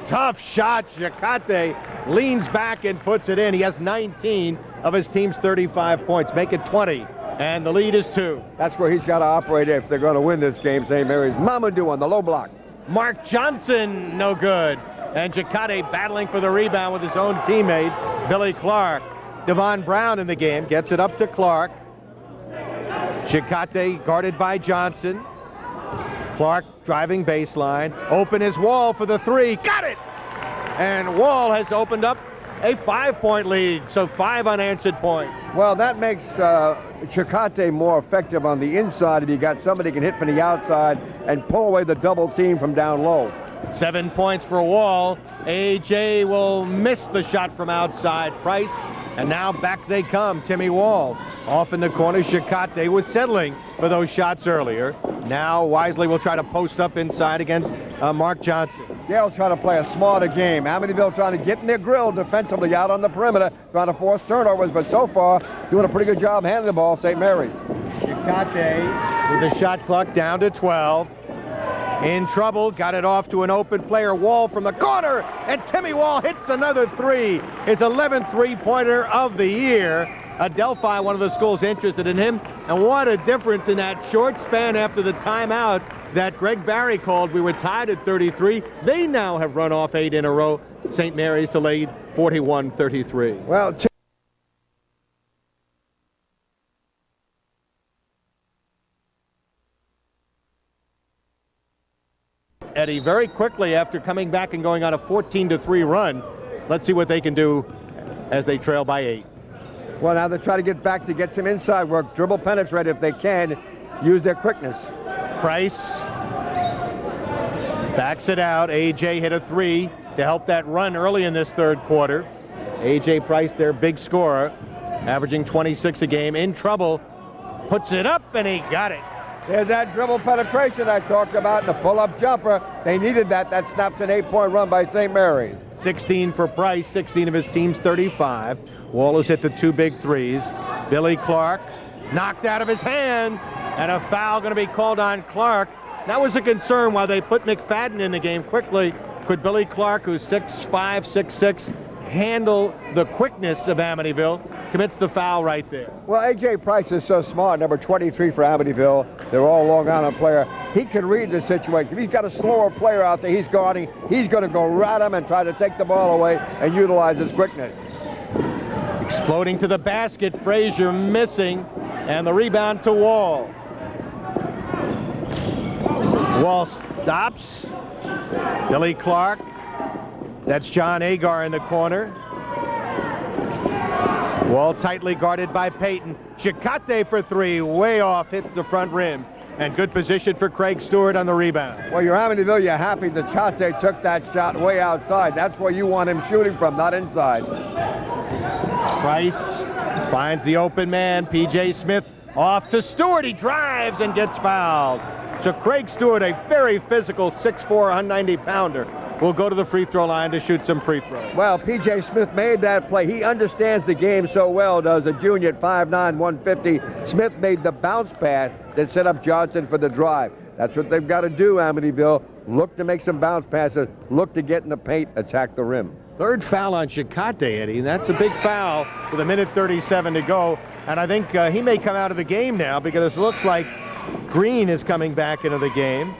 Tough shot. Chakate leans back and puts it in. He has 19 of his team's 35 points. Make it 20. And the lead is 2. That's where he's got to operate if they're going to win this game, St. Mary's. Mamadou on the low block. Mark Johnson, no good. And Chakate battling for the rebound with his own teammate, Billy Clark. Devon Brown in the game, gets it up to Clark. Chakate guarded by Johnson. Clark driving baseline. Open is Wall for the 3. Got it! And Wall has opened up a 5-point lead, so 5 unanswered points. Well, that makes Chakate more effective on the inside if you got somebody who can hit from the outside and pull away the double team from down low. 7 points for Wall. A.J. will miss the shot from outside. Price, and now back they come. Timmy Wall off in the corner. Chakate was settling for those shots earlier. Now Wisely will try to post up inside against Mark Johnson. Yale's trying to play a smarter game. Amityville trying to get in their grill defensively out on the perimeter, trying to force turnovers, but so far doing a pretty good job handling the ball, St. Mary's. Chakate with the shot clock down to 12. In trouble, got it off to an open player, Wall from the corner, and Timmy Wall hits another 3. His 11th three-pointer of the year. Adelphi, one of the schools interested in him, and what a difference in that short span after the timeout that Greg Barry called. We were tied at 33. They now have run off 8 in a row. St. Mary's to lead 41-33. Well, Eddie, very quickly after coming back and going on a 14-3 run, let's see what they can do as they trail by 8. Well, now they try to get back to get some inside work, dribble penetrate if they can, use their quickness. Price backs it out. A.J. hit a three to help that run early in this third quarter. A.J. Price, their big scorer, averaging 26 a game, in trouble, puts it up, and he got it. There's that dribble penetration I talked about, and the pull-up jumper. They needed that. That snaps an 8-point run by St. Mary's. 16 for Price, 16 of his team's 35. Wall has hit the two big threes. Billy Clark knocked out of his hands, and a foul going to be called on Clark. That was a concern while they put McFadden in the game quickly. Could Billy Clark, who's 6'5", 6'6", handle the quickness of Amityville? Commits the foul right there. Well, A.J. Price is so smart, number 23 for Amityville. They're all Long Island player. He can read the situation. If he's got a slower player out there he's guarding, he's going to go right him and try to take the ball away and utilize his quickness. Exploding to the basket, Frazier missing, and the rebound to Wall. Wall stops. Billy Clark. That's John Agar in the corner. Wall tightly guarded by Payton. Chikate for three, way off, hits the front rim. And good position for Craig Stewart on the rebound. Well, you're Amityville, you're happy that Chate took that shot way outside. That's where you want him shooting from, not inside. Price finds the open man. P.J. Smith off to Stewart. He drives and gets fouled. So Craig Stewart, a very physical 6'4", 190-pounder, will go to the free throw line to shoot some free throws. Well, P.J. Smith made that play. He understands the game so well, does the junior at 5'9", 150. Smith made the bounce pass that set up Johnson for the drive. That's what they've got to do, Amityville. Look to make some bounce passes. Look to get in the paint, attack the rim. Third foul on Chikate, Eddie. That's a big foul with 1:37 to go. And I think he may come out of the game now because it looks like Green is coming back into the game.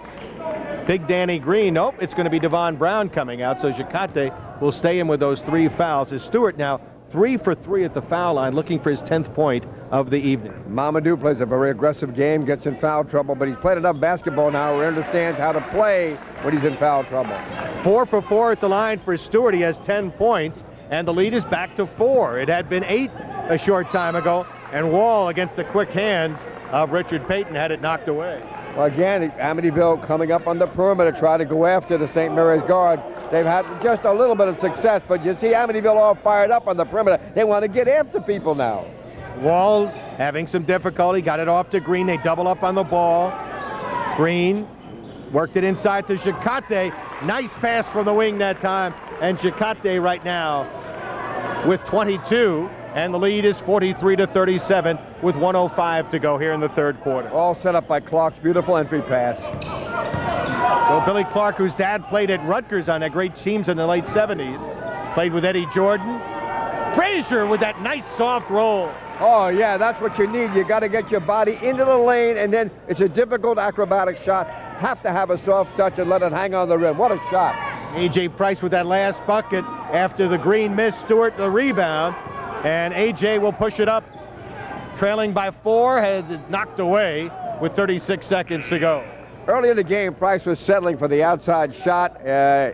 Big Danny Green. Nope, it's going to be Devon Brown coming out. So Chikate will stay in with those three fouls. As Stewart now 3 for 3 at the foul line, looking for his 10th point of the evening. Mamadou plays a very aggressive game, gets in foul trouble, but he's played enough basketball now where he understands how to play when he's in foul trouble. 4 for 4 at the line for Stewart. He has 10 points, and the lead is back to 4. It had been 8 a short time ago, and Wall, against the quick hands of Richard Payton, had it knocked away. Well, again, Amityville coming up on the perimeter, try to go after the St. Mary's guard. They've had just a little bit of success, but you see Amityville all fired up on the perimeter. They want to get after people now. Wall having some difficulty, got it off to Green. They double up on the ball. Green worked it inside to Chikate. Nice pass from the wing that time, and Chikate right now with 22. And the lead is 43-37 with 1:05 to go here in the third quarter. All set up by Clark's beautiful entry pass. So Billy Clark, whose dad played at Rutgers on great teams in the late 70s, played with Eddie Jordan. Frazier with that nice soft roll. Oh, yeah, that's what you need. You got to get your body into the lane, and then it's a difficult acrobatic shot. Have to have a soft touch and let it hang on the rim. What a shot. A.J. Price with that last bucket after the Green miss. Stewart the rebound. And A.J. will push it up, trailing by 4, has it knocked away with 36 seconds to go. Early in the game, Price was settling for the outside shot.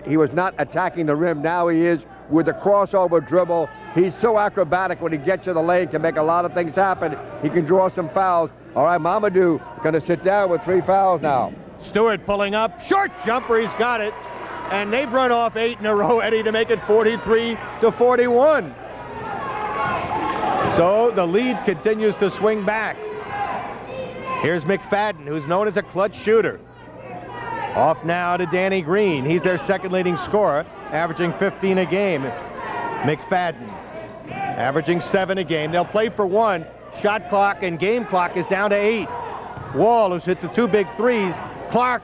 He was not attacking the rim. Now he is with the crossover dribble. He's so acrobatic when he gets to the lane, can make a lot of things happen. He can draw some fouls. All right, Mamadou going to sit down with 3 fouls now. Stewart pulling up, short jumper, he's got it. And they've run off 8 in a row, Eddie, to make it 43-41. So the lead continues to swing back. Here's McFadden, who's known as a clutch shooter. Off now to Danny Green. He's their second leading scorer, averaging 15 a game. McFadden averaging 7 a game. They'll play for 1. Shot clock and game clock is down to 8. Wall, who's hit the 2 big threes. Clark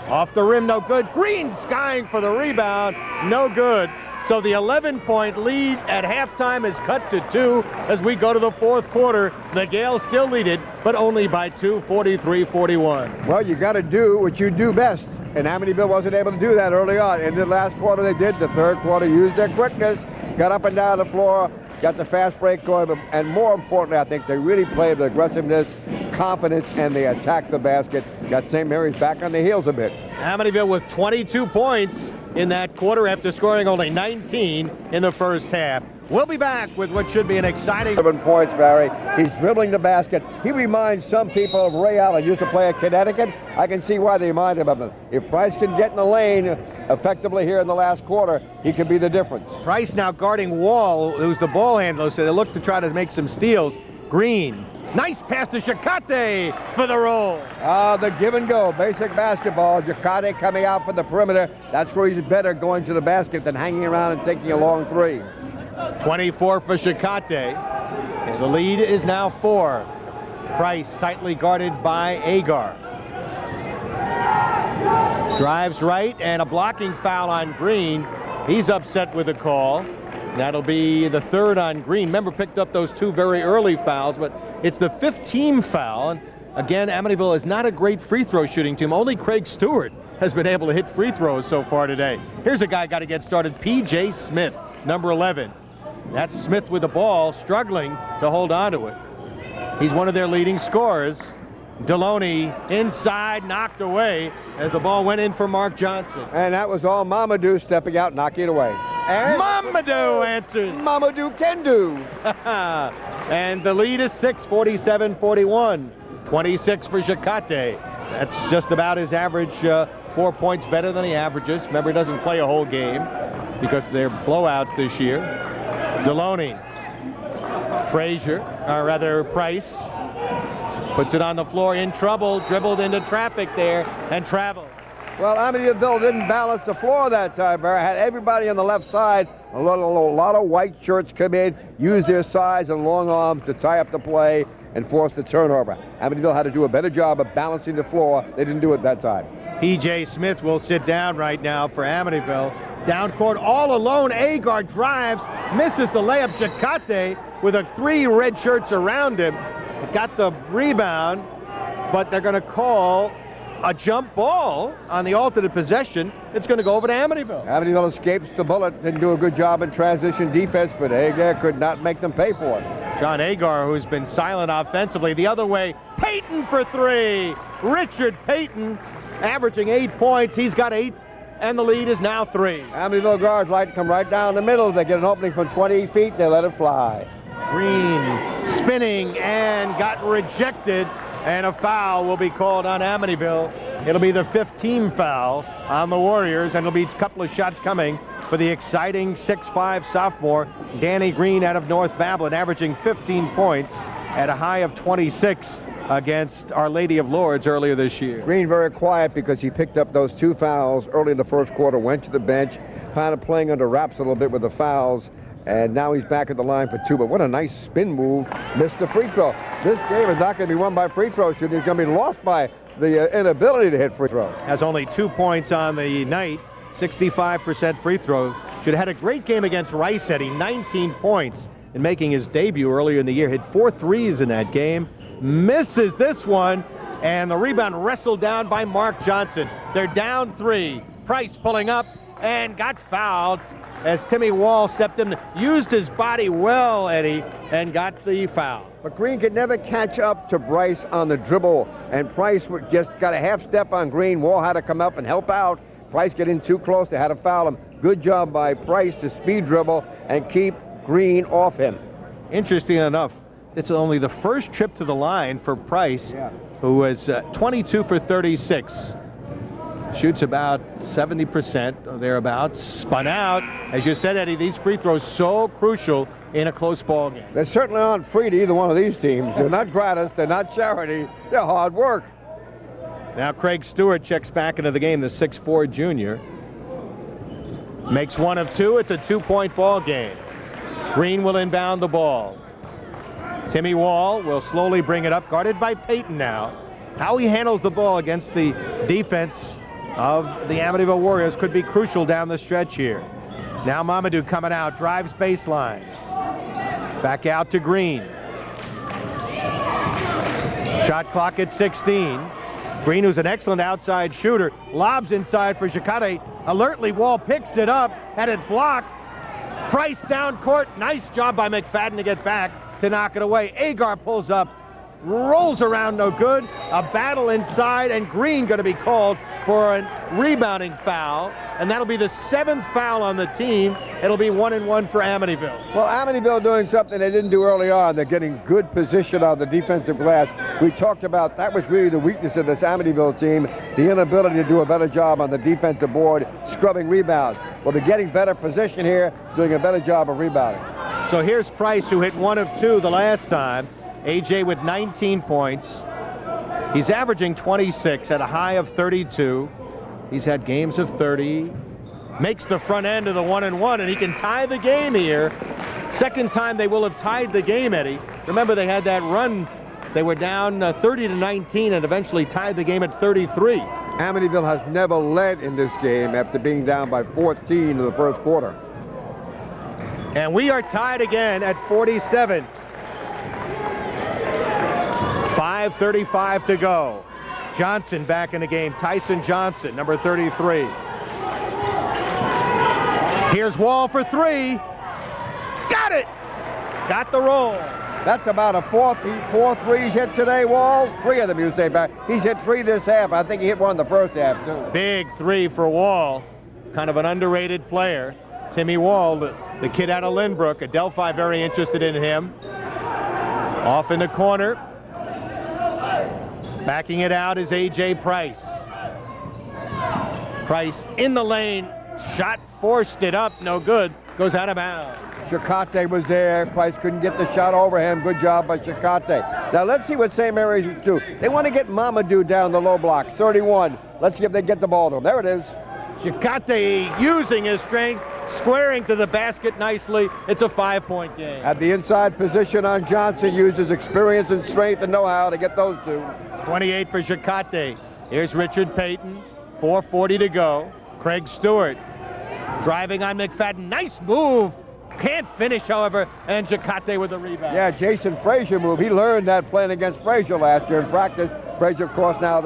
off the rim, no good. Green skying for the rebound, no good. So the 11-point lead at halftime is cut to 2 as we go to the fourth quarter. The Gales still lead it, but only by 2, 43-41. Well, you got to do what you do best, and Amityville wasn't able to do that early on. In the last quarter they did. The third quarter used their quickness, got up and down the floor, got the fast break going, and more importantly, I think they really played with aggressiveness, confidence, and they attacked the basket. Got St. Mary's back on the heels a bit. Amityville with 22 points in that quarter after scoring only 19 in the first half. We'll be back with what should be an exciting... 7 points, Barry. He's dribbling the basket. He reminds some people of Ray Allen. Used to play at Connecticut. I can see why they remind him of him. If Price can get in the lane effectively here in the last quarter, he could be the difference. Price now guarding Wall, who's the ball handler, so they look to try to make some steals. Green. Nice pass to Shakate for the roll. The give and go, basic basketball. Jakate coming out for the perimeter. That's where he's better, going to the basket than hanging around and taking a long three. 24 for Shakate. And the lead is now 4. Price tightly guarded by Agar. Drives right, and a blocking foul on Green. He's upset with the call. That'll be the 3rd on Green. Remember, picked up those 2 very early fouls, but it's the 5th team foul. And again, Amityville is not a great free throw shooting team. Only Craig Stewart has been able to hit free throws so far today. Here's a guy got to get started, P.J. Smith, number 11. That's Smith with the ball, struggling to hold on to it. He's one of their leading scorers. Deloney inside, knocked away as the ball went in for Mark Johnson. And that was all Mamadou stepping out, knocking it away. And Mamadou answers. Mamadou can do. And the lead is 6, 47-41. 26 for Shakate. That's just about his average, 4 points better than he averages. Remember, he doesn't play a whole game because they're blowouts this year. Deloney. Frazier, or rather Price, puts it on the floor, in trouble, dribbled into traffic there, and traveled. Well, Amityville didn't balance the floor that time, Barry. Had everybody on the left side. A lot of white shirts come in, use their size and long arms to tie up the play and force the turnover. Amityville had to do a better job of balancing the floor. They didn't do it that time. P.J. Smith will sit down right now for Amityville. Down court, all alone. Agar drives, misses the layup. Shakate with 3 red shirts around him. Got the rebound, but they're going to call a jump ball on the alternate possession. It's going to go over to Amityville. Amityville escapes the bullet. Didn't do a good job in transition defense, but Agar could not make them pay for it. John Agar, who's been silent offensively. The other way, Payton for 3. Richard Payton averaging 8 points. He's got 8, and the lead is now 3. Amityville guards like to come right down the middle. They get an opening from 20 feet. They let it fly. Green spinning and got rejected, and a foul will be called on Amityville. It'll be the 5th team foul on the Warriors, and it'll be a couple of shots coming for the exciting 6'5" sophomore Danny Green out of North Babylon, averaging 15 points at a high of 26 against Our Lady of Lourdes earlier this year. Green very quiet because he picked up those 2 fouls early in the first quarter, went to the bench, kind of playing under wraps a little bit with the fouls. And now he's back at the line for 2. But what a nice spin move. Missed the free throw. This game is not going to be won by free throw shooting. It's going to be lost by the inability to hit free throw. Has only 2 points on the night. 65% free throw. Should have had a great game against Rice Eddy. 19 points in making his debut earlier in the year. Hit 4 threes in that game. Misses this one. And the rebound wrestled down by Mark Johnson. They're down 3. Price pulling up and got fouled as Timmy Wall stepped in, used his body well, Eddie, and got the foul. But Green could never catch up to Bryce on the dribble, and Price just got a half step on Green. Wall had to come up and help out. Price getting too close. They had to foul him. Good job by Price to speed dribble and keep Green off him. Interesting enough, it's only the first trip to the line for Price, who was 22 for 36. Shoots about 70% or thereabouts. Spun out. As you said, Eddie, these free throws so crucial in a close ball game. They certainly aren't free to either one of these teams. They're not gratis. They're not charity. They're hard work. Now Craig Stewart checks back into the game, the 6'4" junior. Makes 1 of 2. It's a 2-point ball game. Green will inbound the ball. Timmy Wall will slowly bring it up, guarded by Payton now. How he handles the ball against the defense of the Amityville Warriors could be crucial down the stretch here. Now Mamadou coming out, drives baseline. Back out to Green. Shot clock at 16. Green, who's an excellent outside shooter, lobs inside for Shakate. Alertly, Wall picks it up, had it blocked. Price down court. Nice job by McFadden to get back to knock it away. Agar pulls up rolls around, no good. A battle inside, and Green going to be called for a rebounding foul, and that'll be the 7th foul on the team. It'll be 1-1 for Amityville. Well, Amityville doing something they didn't do early on. They're getting good position on the defensive glass. We talked about that was really the weakness of this Amityville team, the inability to do a better job on the defensive board, scrubbing rebounds. Well, they're getting better position here, doing a better job of rebounding. So here's Price, who hit 1 of 2 the last time. AJ with 19 points. He's averaging 26 at a high of 32. He's had games of 30. Makes the front end of the 1-1, and he can tie the game here. Second time they will have tied the game, Eddie. Remember, they had that run. They were down 30-19 and eventually tied the game at 33. Amityville has never led in this game after being down by 14 in the first quarter. And we are tied again at 47. 5:35 to go. Johnson back in the game. Tyson Johnson, number 33. Here's Wall for 3. Got it! Got the roll. That's about a 4 threes hit today, Wall. 3 of them, you say back. He's hit 3 this half. I think he hit 1 in the first half, too. Big 3 for Wall. Kind of an underrated player. Timmy Wall, the kid out of Lynbrook. Adelphi very interested in him. Off in the corner. Backing it out is A.J. Price. Price in the lane. Shot, forced it up. No good. Goes out of bounds. Chakotay was there. Price couldn't get the shot over him. Good job by Chakotay. Now let's see what St. Mary's do. They want to get Mamadou down the low blocks. 31. Let's see if they get the ball to him. There it is. Chakotay using his strength, squaring to the basket nicely. It's a 5-point game. At the inside position on Johnson, used his experience and strength and know-how to get those 2. 28 for Chakotay. Here's Richard Payton. 4:40 to go. Craig Stewart driving on McFadden. Nice move. Can't finish, however, and Chakotay with the rebound. Yeah, Jason Frazier move. He learned that playing against Frazier last year in practice. Frazier, of course, now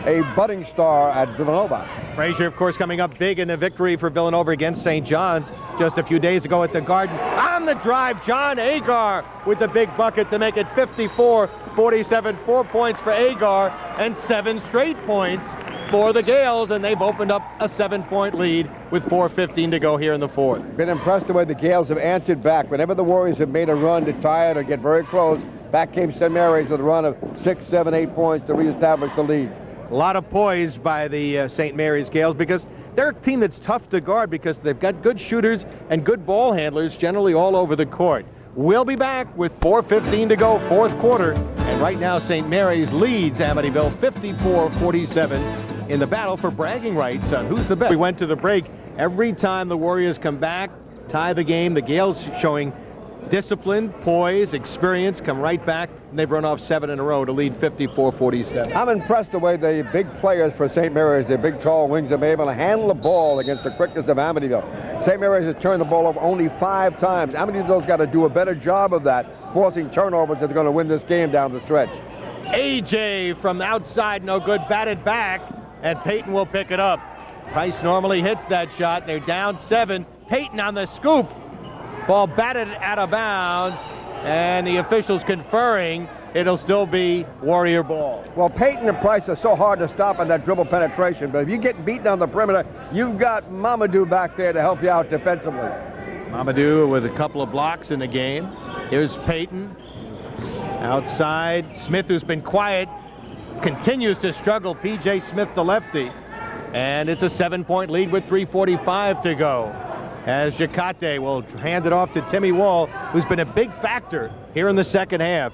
a budding star at Villanova. Frazier, of course, coming up big in the victory for Villanova against St. John's just a few days ago at the Garden. On the drive, John Agar with the big bucket to make it 54-47. 4 points for Agar and 7 straight points for the Gales, and they've opened up a 7-point lead with 4:15 to go here in the fourth. Been impressed the way the Gales have answered back. Whenever the Warriors have made a run to tie it or get very close, back came St. Mary's with a run of 6, 7, 8 points to reestablish the lead. A lot of poise by the St. Mary's Gales because they're a team that's tough to guard because they've got good shooters and good ball handlers generally all over the court. We'll be back with 4:15 to go, fourth quarter. And right now, St. Mary's leads Amityville 54-47 in the battle for bragging rights on who's the best. We went to the break. Every time the Warriors come back, tie the game, the Gales showing discipline, poise, experience, come right back, and they've run off 7 in a row to lead 54-47. I'm impressed the way the big players for St. Mary's, their big tall wings, have been able to handle the ball against the quickness of Amityville. St. Mary's has turned the ball over only 5 times. Amityville's got to do a better job of that, forcing turnovers that's going to win this game down the stretch. AJ from outside, no good, batted back, and Payton will pick it up. Price normally hits that shot. They're down 7. Payton on the scoop. Ball batted out of bounds, and the officials conferring it'll still be Warrior ball. Well, Payton and Price are so hard to stop on that dribble penetration, but if you get beaten on the perimeter, you've got Mamadou back there to help you out defensively. Mamadou with a couple of blocks in the game. Here's Payton. Outside, Smith, who's been quiet, continues to struggle. P.J. Smith, the lefty. And it's a 7-point lead with 3:45 to go. As Chakotay will hand it off to Timmy Wall, who's been a big factor here in the second half.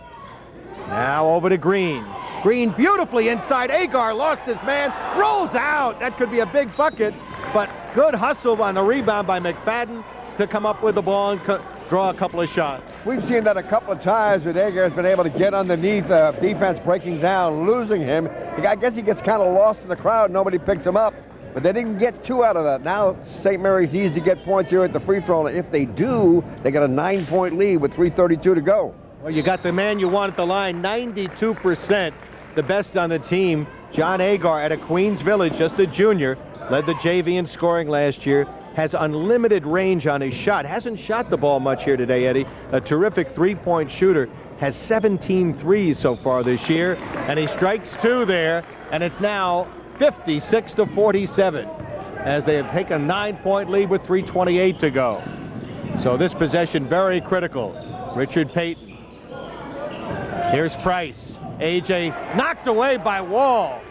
Now over to Green. Green beautifully inside. Agar lost his man, rolls out. That could be a big bucket, but good hustle on the rebound by McFadden to come up with the ball and draw a couple of shots. We've seen that a couple of times where Agar has been able to get underneath defense breaking down, losing him. I guess he gets kind of lost in the crowd. Nobody picks him up. But they didn't get 2 out of that. Now St. Mary's needs to get points here at the free throw. And if they do, they got a 9-point lead with 3:32 to go. Well, you got the man you want at the line, 92%, the best on the team. John Agar out of Queens Village, just a junior, led the JV in scoring last year, has unlimited range on his shot. Hasn't shot the ball much here today, Eddie. A terrific 3-point shooter. has 17 threes so far this year, and he strikes 2 there, and it's now 56-47 as they have taken a 9-point lead with 3:28 to go. So this possession very critical. Richard Payton. Here's Price. A.J. knocked away by Wall.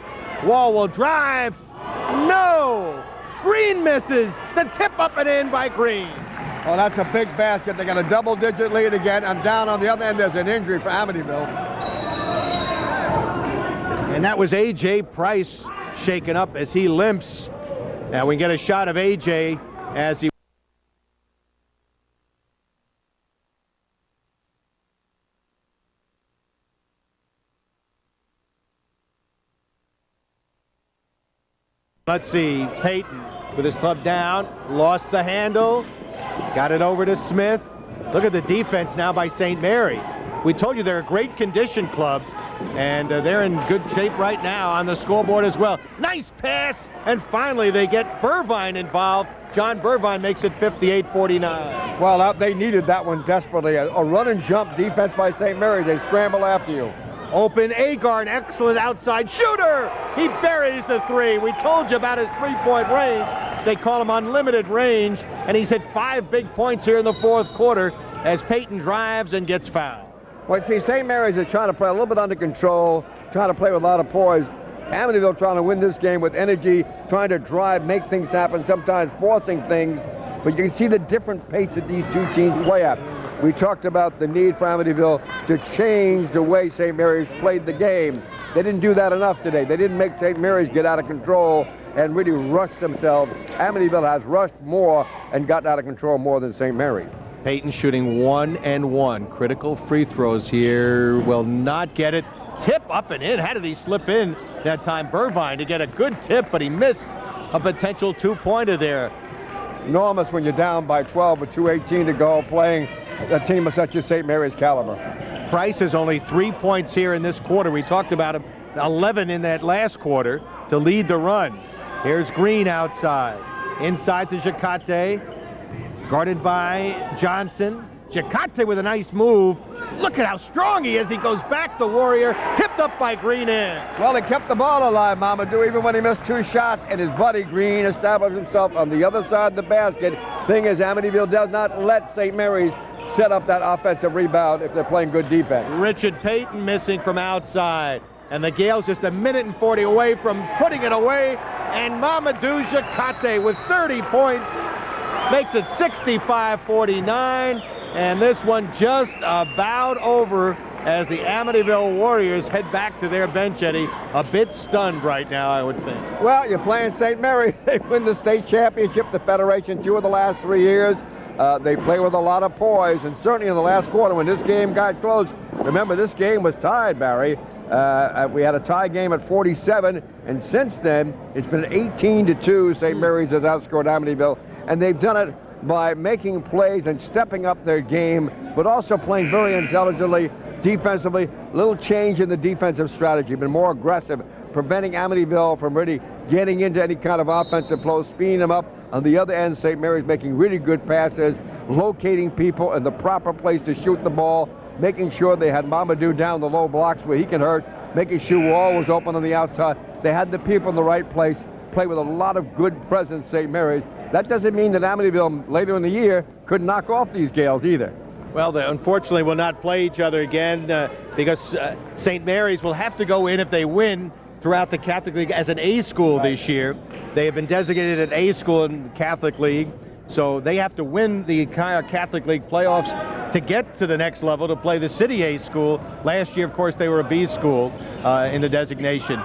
Wall will drive. No! Green misses. The tip up and in by Green. Well, that's a big basket. They got a double-digit lead again, and down on the other end there's an injury for Amityville. And that was A.J. Price shaken up as he limps. Now we get a shot of A.J. as he let's see, Payton with his club down, lost the handle, got it over to Smith. Look at the defense now by St. Mary's. We told you they're a great condition club, and they're in good shape right now on the scoreboard as well. Nice pass, and finally they get Burvine involved. John Burvine makes it 58-49. Well, they needed that one desperately. A run and jump defense by St. Mary's. They scramble after you. Open Agar, an excellent outside shooter. He buries the 3. We told you about his 3-point range. They call him unlimited range, and he's hit 5 big points here in the 4th quarter as Payton drives and gets fouled. Well, see, St. Mary's is trying to play a little bit under control, trying to play with a lot of poise. Amityville trying to win this game with energy, trying to drive, make things happen, sometimes forcing things. But you can see the different pace that these two teams play at. We talked about the need for Amityville to change the way St. Mary's played the game. They didn't do that enough today. They didn't make St. Mary's get out of control and really rush themselves. Amityville has rushed more and gotten out of control more than St. Mary's. Payton shooting 1 and 1. Critical free throws here. Will not get it. Tip up and in. How did he slip in that time? Burvine to get a good tip, but he missed a potential 2-pointer there. Enormous when you're down by 12 with 2:18 to go, playing a team of such as St. Mary's caliber. Price has only 3 points here in this quarter. We talked about him, 11 in that last quarter to lead the run. Here's Green outside. Inside to Jacate. Guarded by Johnson. Jacate with a nice move. Look at how strong he is. He goes back the Warrior. Tipped up by Green in. Well, he kept the ball alive, Mamadou, even when he missed 2 shots. And his buddy Green established himself on the other side of the basket. Thing is, Amityville does not let St. Mary's set up that offensive rebound if they're playing good defense. Richard Payton missing from outside. And the Gales just a minute and 40 away from putting it away. And Mamadou Jacate with 30 points makes it 65-49. And this one just about over as the Amityville Warriors head back to their bench, Eddie. A bit stunned right now, I would think. Well, you're playing St. Mary's. They win the state championship, the Federation, 2 of the last 3 years. They play with a lot of poise, and certainly in the last quarter when this game got close. Remember, this game was tied, Barry. We had a tie game at 47, and since then, it's been 18-2. St. Mary's has outscored Amityville, and they've done it by making plays and stepping up their game, but also playing very intelligently, defensively. Little change in the defensive strategy, been more aggressive, preventing Amityville from really getting into any kind of offensive flow, speeding them up. On the other end, St. Mary's making really good passes, locating people in the proper place to shoot the ball, making sure they had Mamadou down the low blocks where he can hurt, making sure Wall was open on the outside. They had the people in the right place, play with a lot of good presence, St. Mary's. That doesn't mean that Amityville later in the year could knock off these Gales either. Well, they unfortunately will not play each other again because St. Mary's will have to go in if they win throughout the Catholic League as an A school this year. They have been designated an A school in the Catholic League, so they have to win the Catholic League playoffs to get to the next level to play the City A school. Last year, of course, they were a B school in the designation.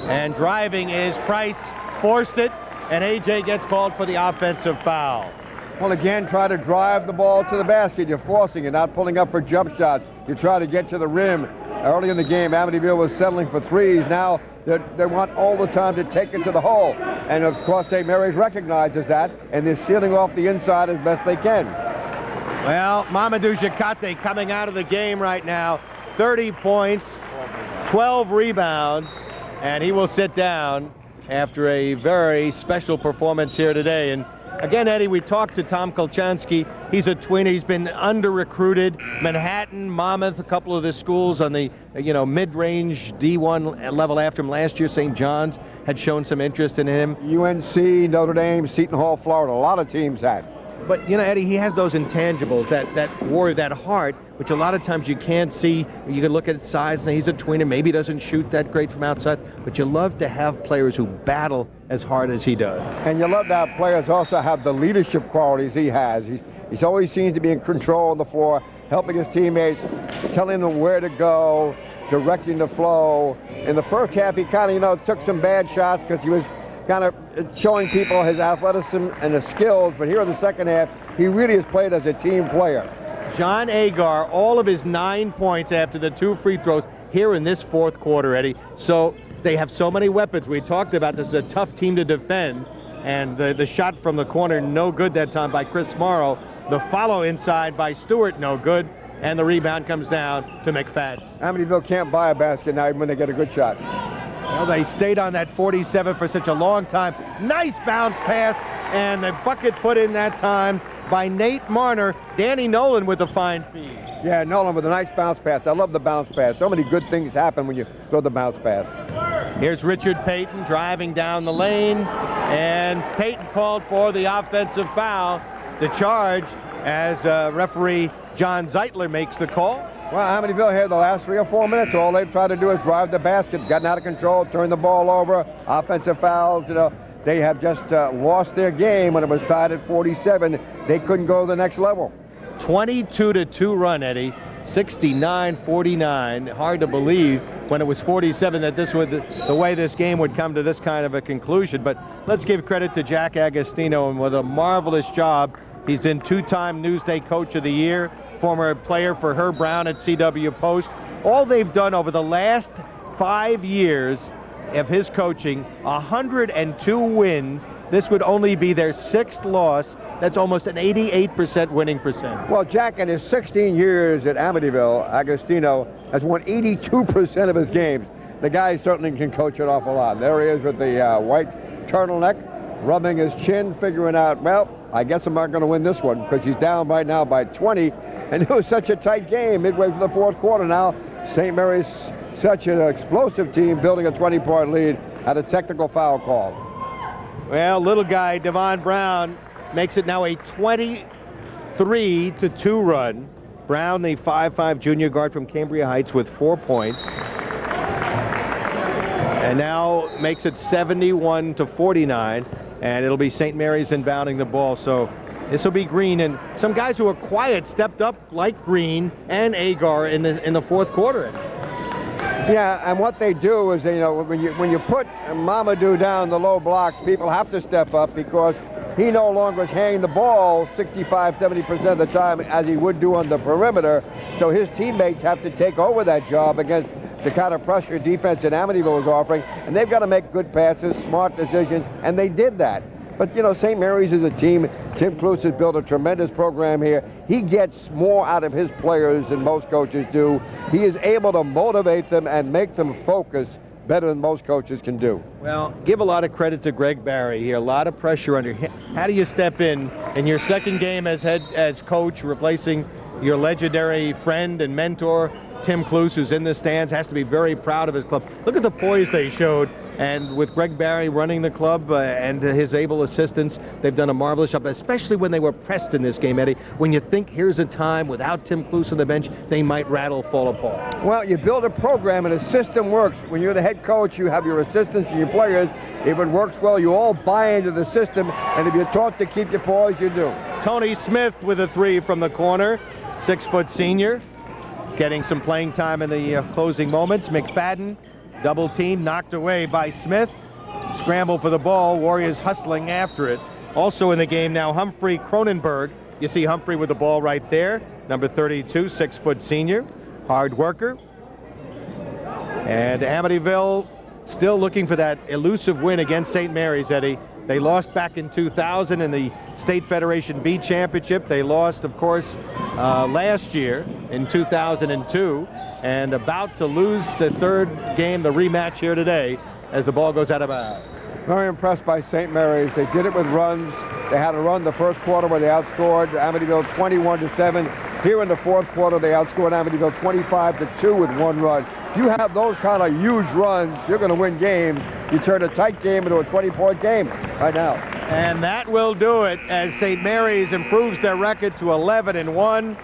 And driving is Price, forced it, and A.J. gets called for the offensive foul. Well, again, try to drive the ball to the basket. You're forcing it, not pulling up for jump shots. You try to get to the rim. Early in the game, Amityville was settling for threes. Now they want all the time to take it to the hole. And, of course, St. Mary's recognizes that, and they're sealing off the inside as best they can. Well, Mamadou Jacate coming out of the game right now. 30 points, 12 rebounds, and he will sit down after a very special performance here today. And Again, Eddie, we talked to Tom Kolchansky. He's a tweener. He's been under-recruited. Manhattan, Monmouth, a couple of the schools on the mid-range D1 level after him last year. St. John's had shown some interest in him. UNC, Notre Dame, Seton Hall, Florida. A lot of teams had. But, Eddie, he has those intangibles, that warrior, that heart, which a lot of times you can't see. You can look at his size, and he's a tweener. Maybe he doesn't shoot that great from outside. But you love to have players who battle as hard as he does. And you love to have players also have the leadership qualities he has. He always seems to be in control on the floor, helping his teammates, telling them where to go, directing the flow. In the first half, he kind of, took some bad shots because he was kind of showing people his athleticism and his skills, but here in the second half, he really has played as a team player. John Agar, all of his 9 points after the 2 free throws here in this fourth quarter, Eddie. So they have so many weapons. We talked about this is a tough team to defend, and the shot from the corner, no good that time by Chris Morrow. The follow inside by Stewart, no good, and the rebound comes down to McFadden. Amityville can't buy a basket now even when they get a good shot. Well, they stayed on that 47 for such a long time. Nice bounce pass, and the bucket put in that time by Nate Marner. Danny Nolan with a fine feed. Yeah, Nolan with a nice bounce pass. I love the bounce pass. So many good things happen when you throw the bounce pass. Here's Richard Payton driving down the lane, and Payton called for the offensive foul. The charge as referee John Zeitler makes the call. Well, Amityville here the last 3 or 4 minutes, all they've tried to do is drive the basket, gotten out of control, turned the ball over, offensive fouls. They have just lost their game when it was tied at 47. They couldn't go to the next level. 22-2 run, Eddie. 69-49. Hard to believe when it was 47 that this would the way this game would come to this kind of a conclusion. But let's give credit to Jack Agostino, and with a marvelous job. He's been 2-time Newsday Coach of the Year, former player for Herb Brown at CW Post. All they've done over the last 5 years of his coaching, 102 wins. This would only be their 6th loss. That's almost an 88% winning percent. Well, Jack, in his 16 years at Amityville, Agostino has won 82% of his games. The guy certainly can coach an awful lot. There he is with the white turtleneck, rubbing his chin, figuring out, well, I guess I'm not going to win this one because he's down right now by 20. And it was such a tight game midway through the fourth quarter. Now, St. Mary's such an explosive team building a 20-point lead at a technical foul call. Well, little guy Devon Brown makes it now a 23-2 run. Brown, the 5'5" junior guard from Cambria Heights with 4 points. And now makes it 71-49. And it'll be St. Mary's inbounding the ball. So this will be Green, and some guys who are quiet stepped up, like Green and Agar in the fourth quarter. Yeah, and what they do is, when you put Mamadou down the low blocks, people have to step up because he no longer is handing the ball 65-70% of the time as he would do on the perimeter. So his teammates have to take over that job against the kind of pressure defense that Amityville was offering, and they've got to make good passes, smart decisions, and they did that. But, St. Mary's is a team. Tim Cluse has built a tremendous program here. He gets more out of his players than most coaches do. He is able to motivate them and make them focus better than most coaches can do. Well, give a lot of credit to Greg Barry here. A lot of pressure under him. How do you step in your second game as coach, replacing your legendary friend and mentor, Tim Cluse, who's in the stands, has to be very proud of his club. Look at the poise they showed, and with Greg Barry running the club and his able assistants, they've done a marvelous job, especially when they were pressed in this game, Eddie. When you think here's a time without Tim Cluse on the bench, they might fall apart. Well, you build a program and a system works. When you're the head coach, you have your assistants and your players. If it works well, you all buy into the system, and if you're taught to keep your poise, you do. Tony Smith with a 3 from the corner, 6-foot senior. Getting some playing time in the closing moments. McFadden, double team, knocked away by Smith. Scramble for the ball, Warriors hustling after it. Also in the game now, Humphrey Cronenberg. You see Humphrey with the ball right there. Number 32, 6-foot senior. Hard worker. And Amityville still looking for that elusive win against St. Mary's, Eddie. They lost back in 2000 in the State Federation B Championship. They lost, of course, last year in 2002, and about to lose the third game, the rematch here today, as the ball goes out of bounds. Very impressed by St. Mary's. They did it with runs. They had a run the first quarter where they outscored Amityville 21-7. Here in the fourth quarter, they outscored Amityville 25-2 with one run. You have those kind of huge runs, you're going to win games. You turn a tight game into a 20-point game right now. And that will do it as St. Mary's improves their record to 11-1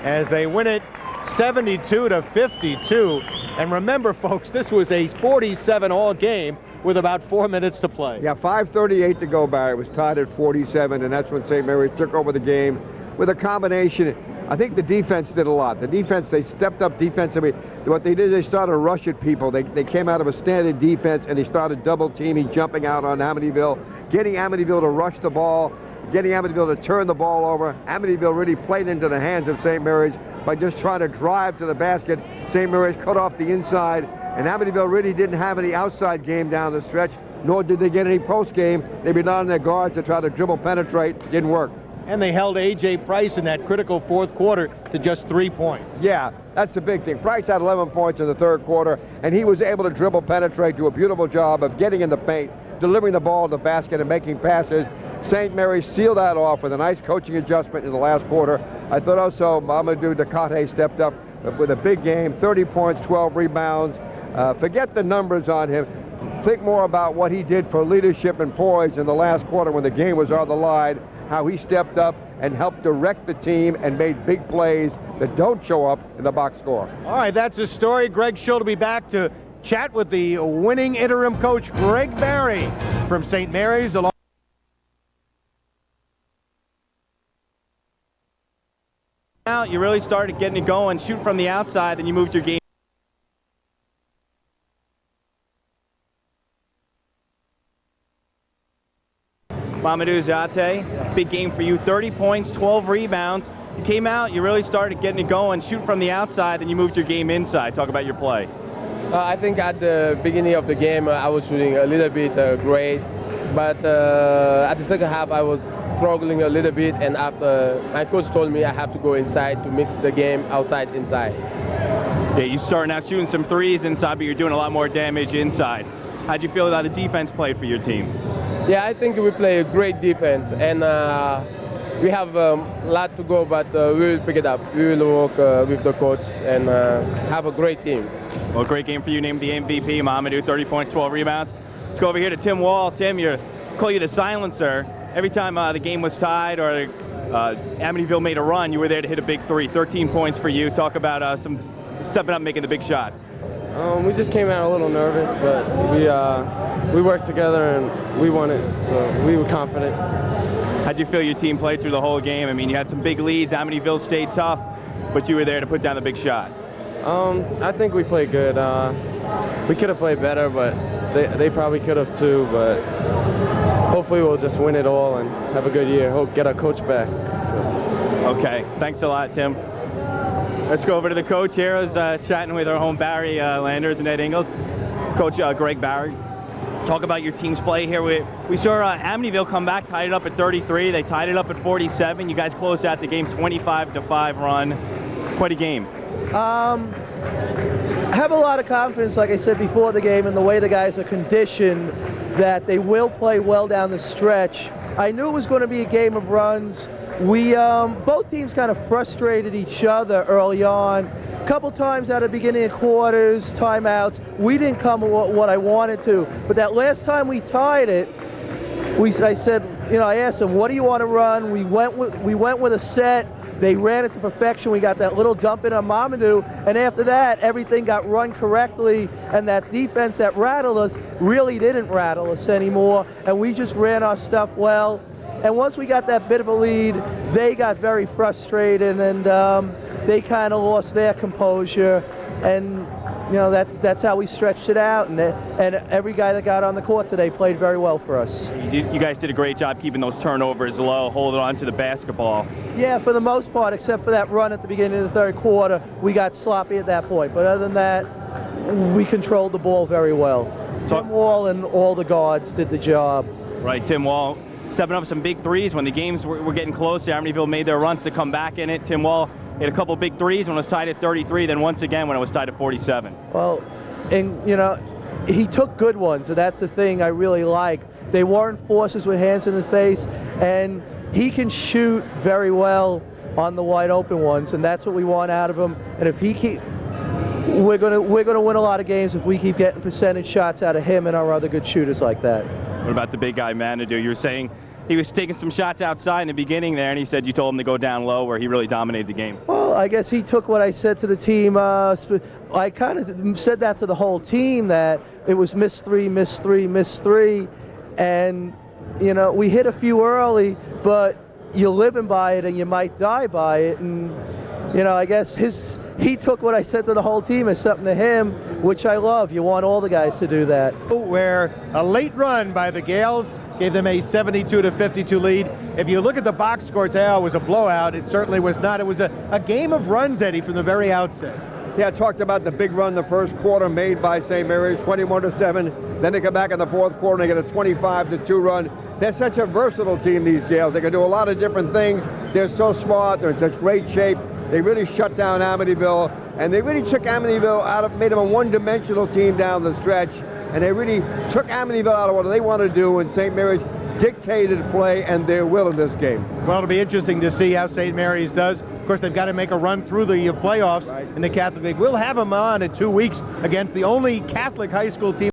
as they win it 72-52. And remember, folks, this was a 47-all game with about 4 minutes to play. Yeah, 5:38 to go, Barry. It was tied at 47, and that's when St. Mary's took over the game with a combination. I think the defense did a lot. The defense, they stepped up defensively. What they did, they started to rush at people. They came out of a standard defense, and they started double teaming, jumping out on Amityville, getting Amityville to rush the ball, getting Amityville to turn the ball over. Amityville really played into the hands of St. Mary's by just trying to drive to the basket. St. Mary's cut off the inside, and Amityville really didn't have any outside game down the stretch, nor did they get any post game. They relied on their guards to try to dribble penetrate. Didn't work. And they held A.J. Price in that critical fourth quarter to just 3 points. Yeah, that's the big thing. Price had 11 points in the third quarter, and he was able to dribble penetrate, do a beautiful job of getting in the paint, delivering the ball to the basket and making passes. St. Mary's sealed that off with a nice coaching adjustment in the last quarter. I thought also Mamadou Dakate stepped up with a big game, 30 points, 12 rebounds. Forget the numbers on him. Think more about what he did for leadership and poise in the last quarter when the game was on the line, how he stepped up and helped direct the team and made big plays that don't show up in the box score. All right, that's the story. Greg Schill will be back to chat with the winning interim coach, Greg Barry, from St. Mary's. You really started getting it going, shoot from the outside, then you moved your game. Mamadou Zate, big game for you, 30 points, 12 rebounds. You came out, you really started getting it going, shoot from the outside, then you moved your game inside. Talk about your play. I think at the beginning of the game, I was shooting a little bit great, but at the second half, I was struggling a little bit, and after my coach told me I have to go inside to mix the game outside-inside. Yeah, you starting out shooting some threes inside, but you're doing a lot more damage inside. How'd you feel about the defense played for your team? Yeah, I think we play a great defense, and we have a lot to go, but we will pick it up. We will work with the coach and have a great team. Well, great game for you, named the MVP, Mamadou, 30 points, 12 rebounds. Let's go over here to Tim Wall. Tim, call you the silencer. Every time the game was tied or Amityville made a run, you were there to hit a big three. 13 points for you. Talk about some stepping up, making the big shots. We just came out a little nervous, but we worked together and we won it, so we were confident. How'd you feel your team played through the whole game? I mean, you had some big leads. Amityville stayed tough, but you were there to put down the big shot. I think we played good. We could have played better, but they probably could have too, but hopefully we'll just win it all and have a good year. Hope get our coach back. So. Okay, thanks a lot, Tim. Let's go over to the coach here. I was chatting with our home Barry Landers and Ed Ingles. Coach Greg Barry, talk about your team's play here. We saw Amityville come back, tied it up at 33. They tied it up at 47. You guys closed out the game 25-5 run. Quite a game. I have a lot of confidence, like I said before the game, in the way the guys are conditioned, that they will play well down the stretch. I knew it was going to be a game of runs. We both teams kind of frustrated each other early on. A couple times at the beginning of quarters, timeouts, we didn't come what I wanted to. But that last time we tied it, I said, I asked them, what do you want to run? We went with a set. They ran it to perfection. We got that little dump in on Mamadou, and after that, everything got run correctly, and that defense that rattled us really didn't rattle us anymore, and we just ran our stuff well. And once we got that bit of a lead, they got very frustrated, and they kind of lost their composure, and that's how we stretched it out, and every guy that got on the court today played very well for us. You guys did a great job keeping those turnovers low, holding on to the basketball. Yeah, for the most part, except for that run at the beginning of the third quarter, we got sloppy at that point. But other than that, we controlled the ball very well. Tim Wall and all the guards did the job. Right, Tim Wall stepping up some big threes when the games were getting closer. Amityville made their runs to come back in it. Tim Wall hit a couple big threes when it was tied at 33, then once again when it was tied at 47. Well, and he took good ones, and that's the thing I really like. They weren't forces with hands in the face, and he can shoot very well on the wide open ones, and that's what we want out of him. And if we're gonna win a lot of games if we keep getting percentage shots out of him and our other good shooters like that. What about the big guy Manadou? You were saying he was taking some shots outside in the beginning there, and he said you told him to go down low where he really dominated the game. Well, I guess he took what I said to the team. I kind of said that to the whole team, that it was miss three, miss three, miss three. And, you know, we hit a few early, but you're living by it and you might die by it. And, you know, I guess he took what I said to the whole team as something to him, which I love. You want all the guys to do that. Where a late run by the Gales gave them a 72-52 lead. If you look at the box score, it was a blowout. It certainly was not. It was a game of runs, Eddie, from the very outset. Yeah, I talked about the big run the first quarter made by St. Mary's, 21-7. Then they come back in the fourth quarter and they get a 25-2 run. They're such a versatile team, these Gales. They can do a lot of different things. They're so smart. They're in such great shape. They really shut down Amityville, and they really took Amityville out of, made them a one-dimensional team down the stretch, and they really took Amityville out of what they want to do, and St. Mary's dictated play and their will in this game. Well, it'll be interesting to see how St. Mary's does. Of course, they've got to make a run through the playoffs in the Catholic League. We'll have them on in 2 weeks against the only Catholic high school team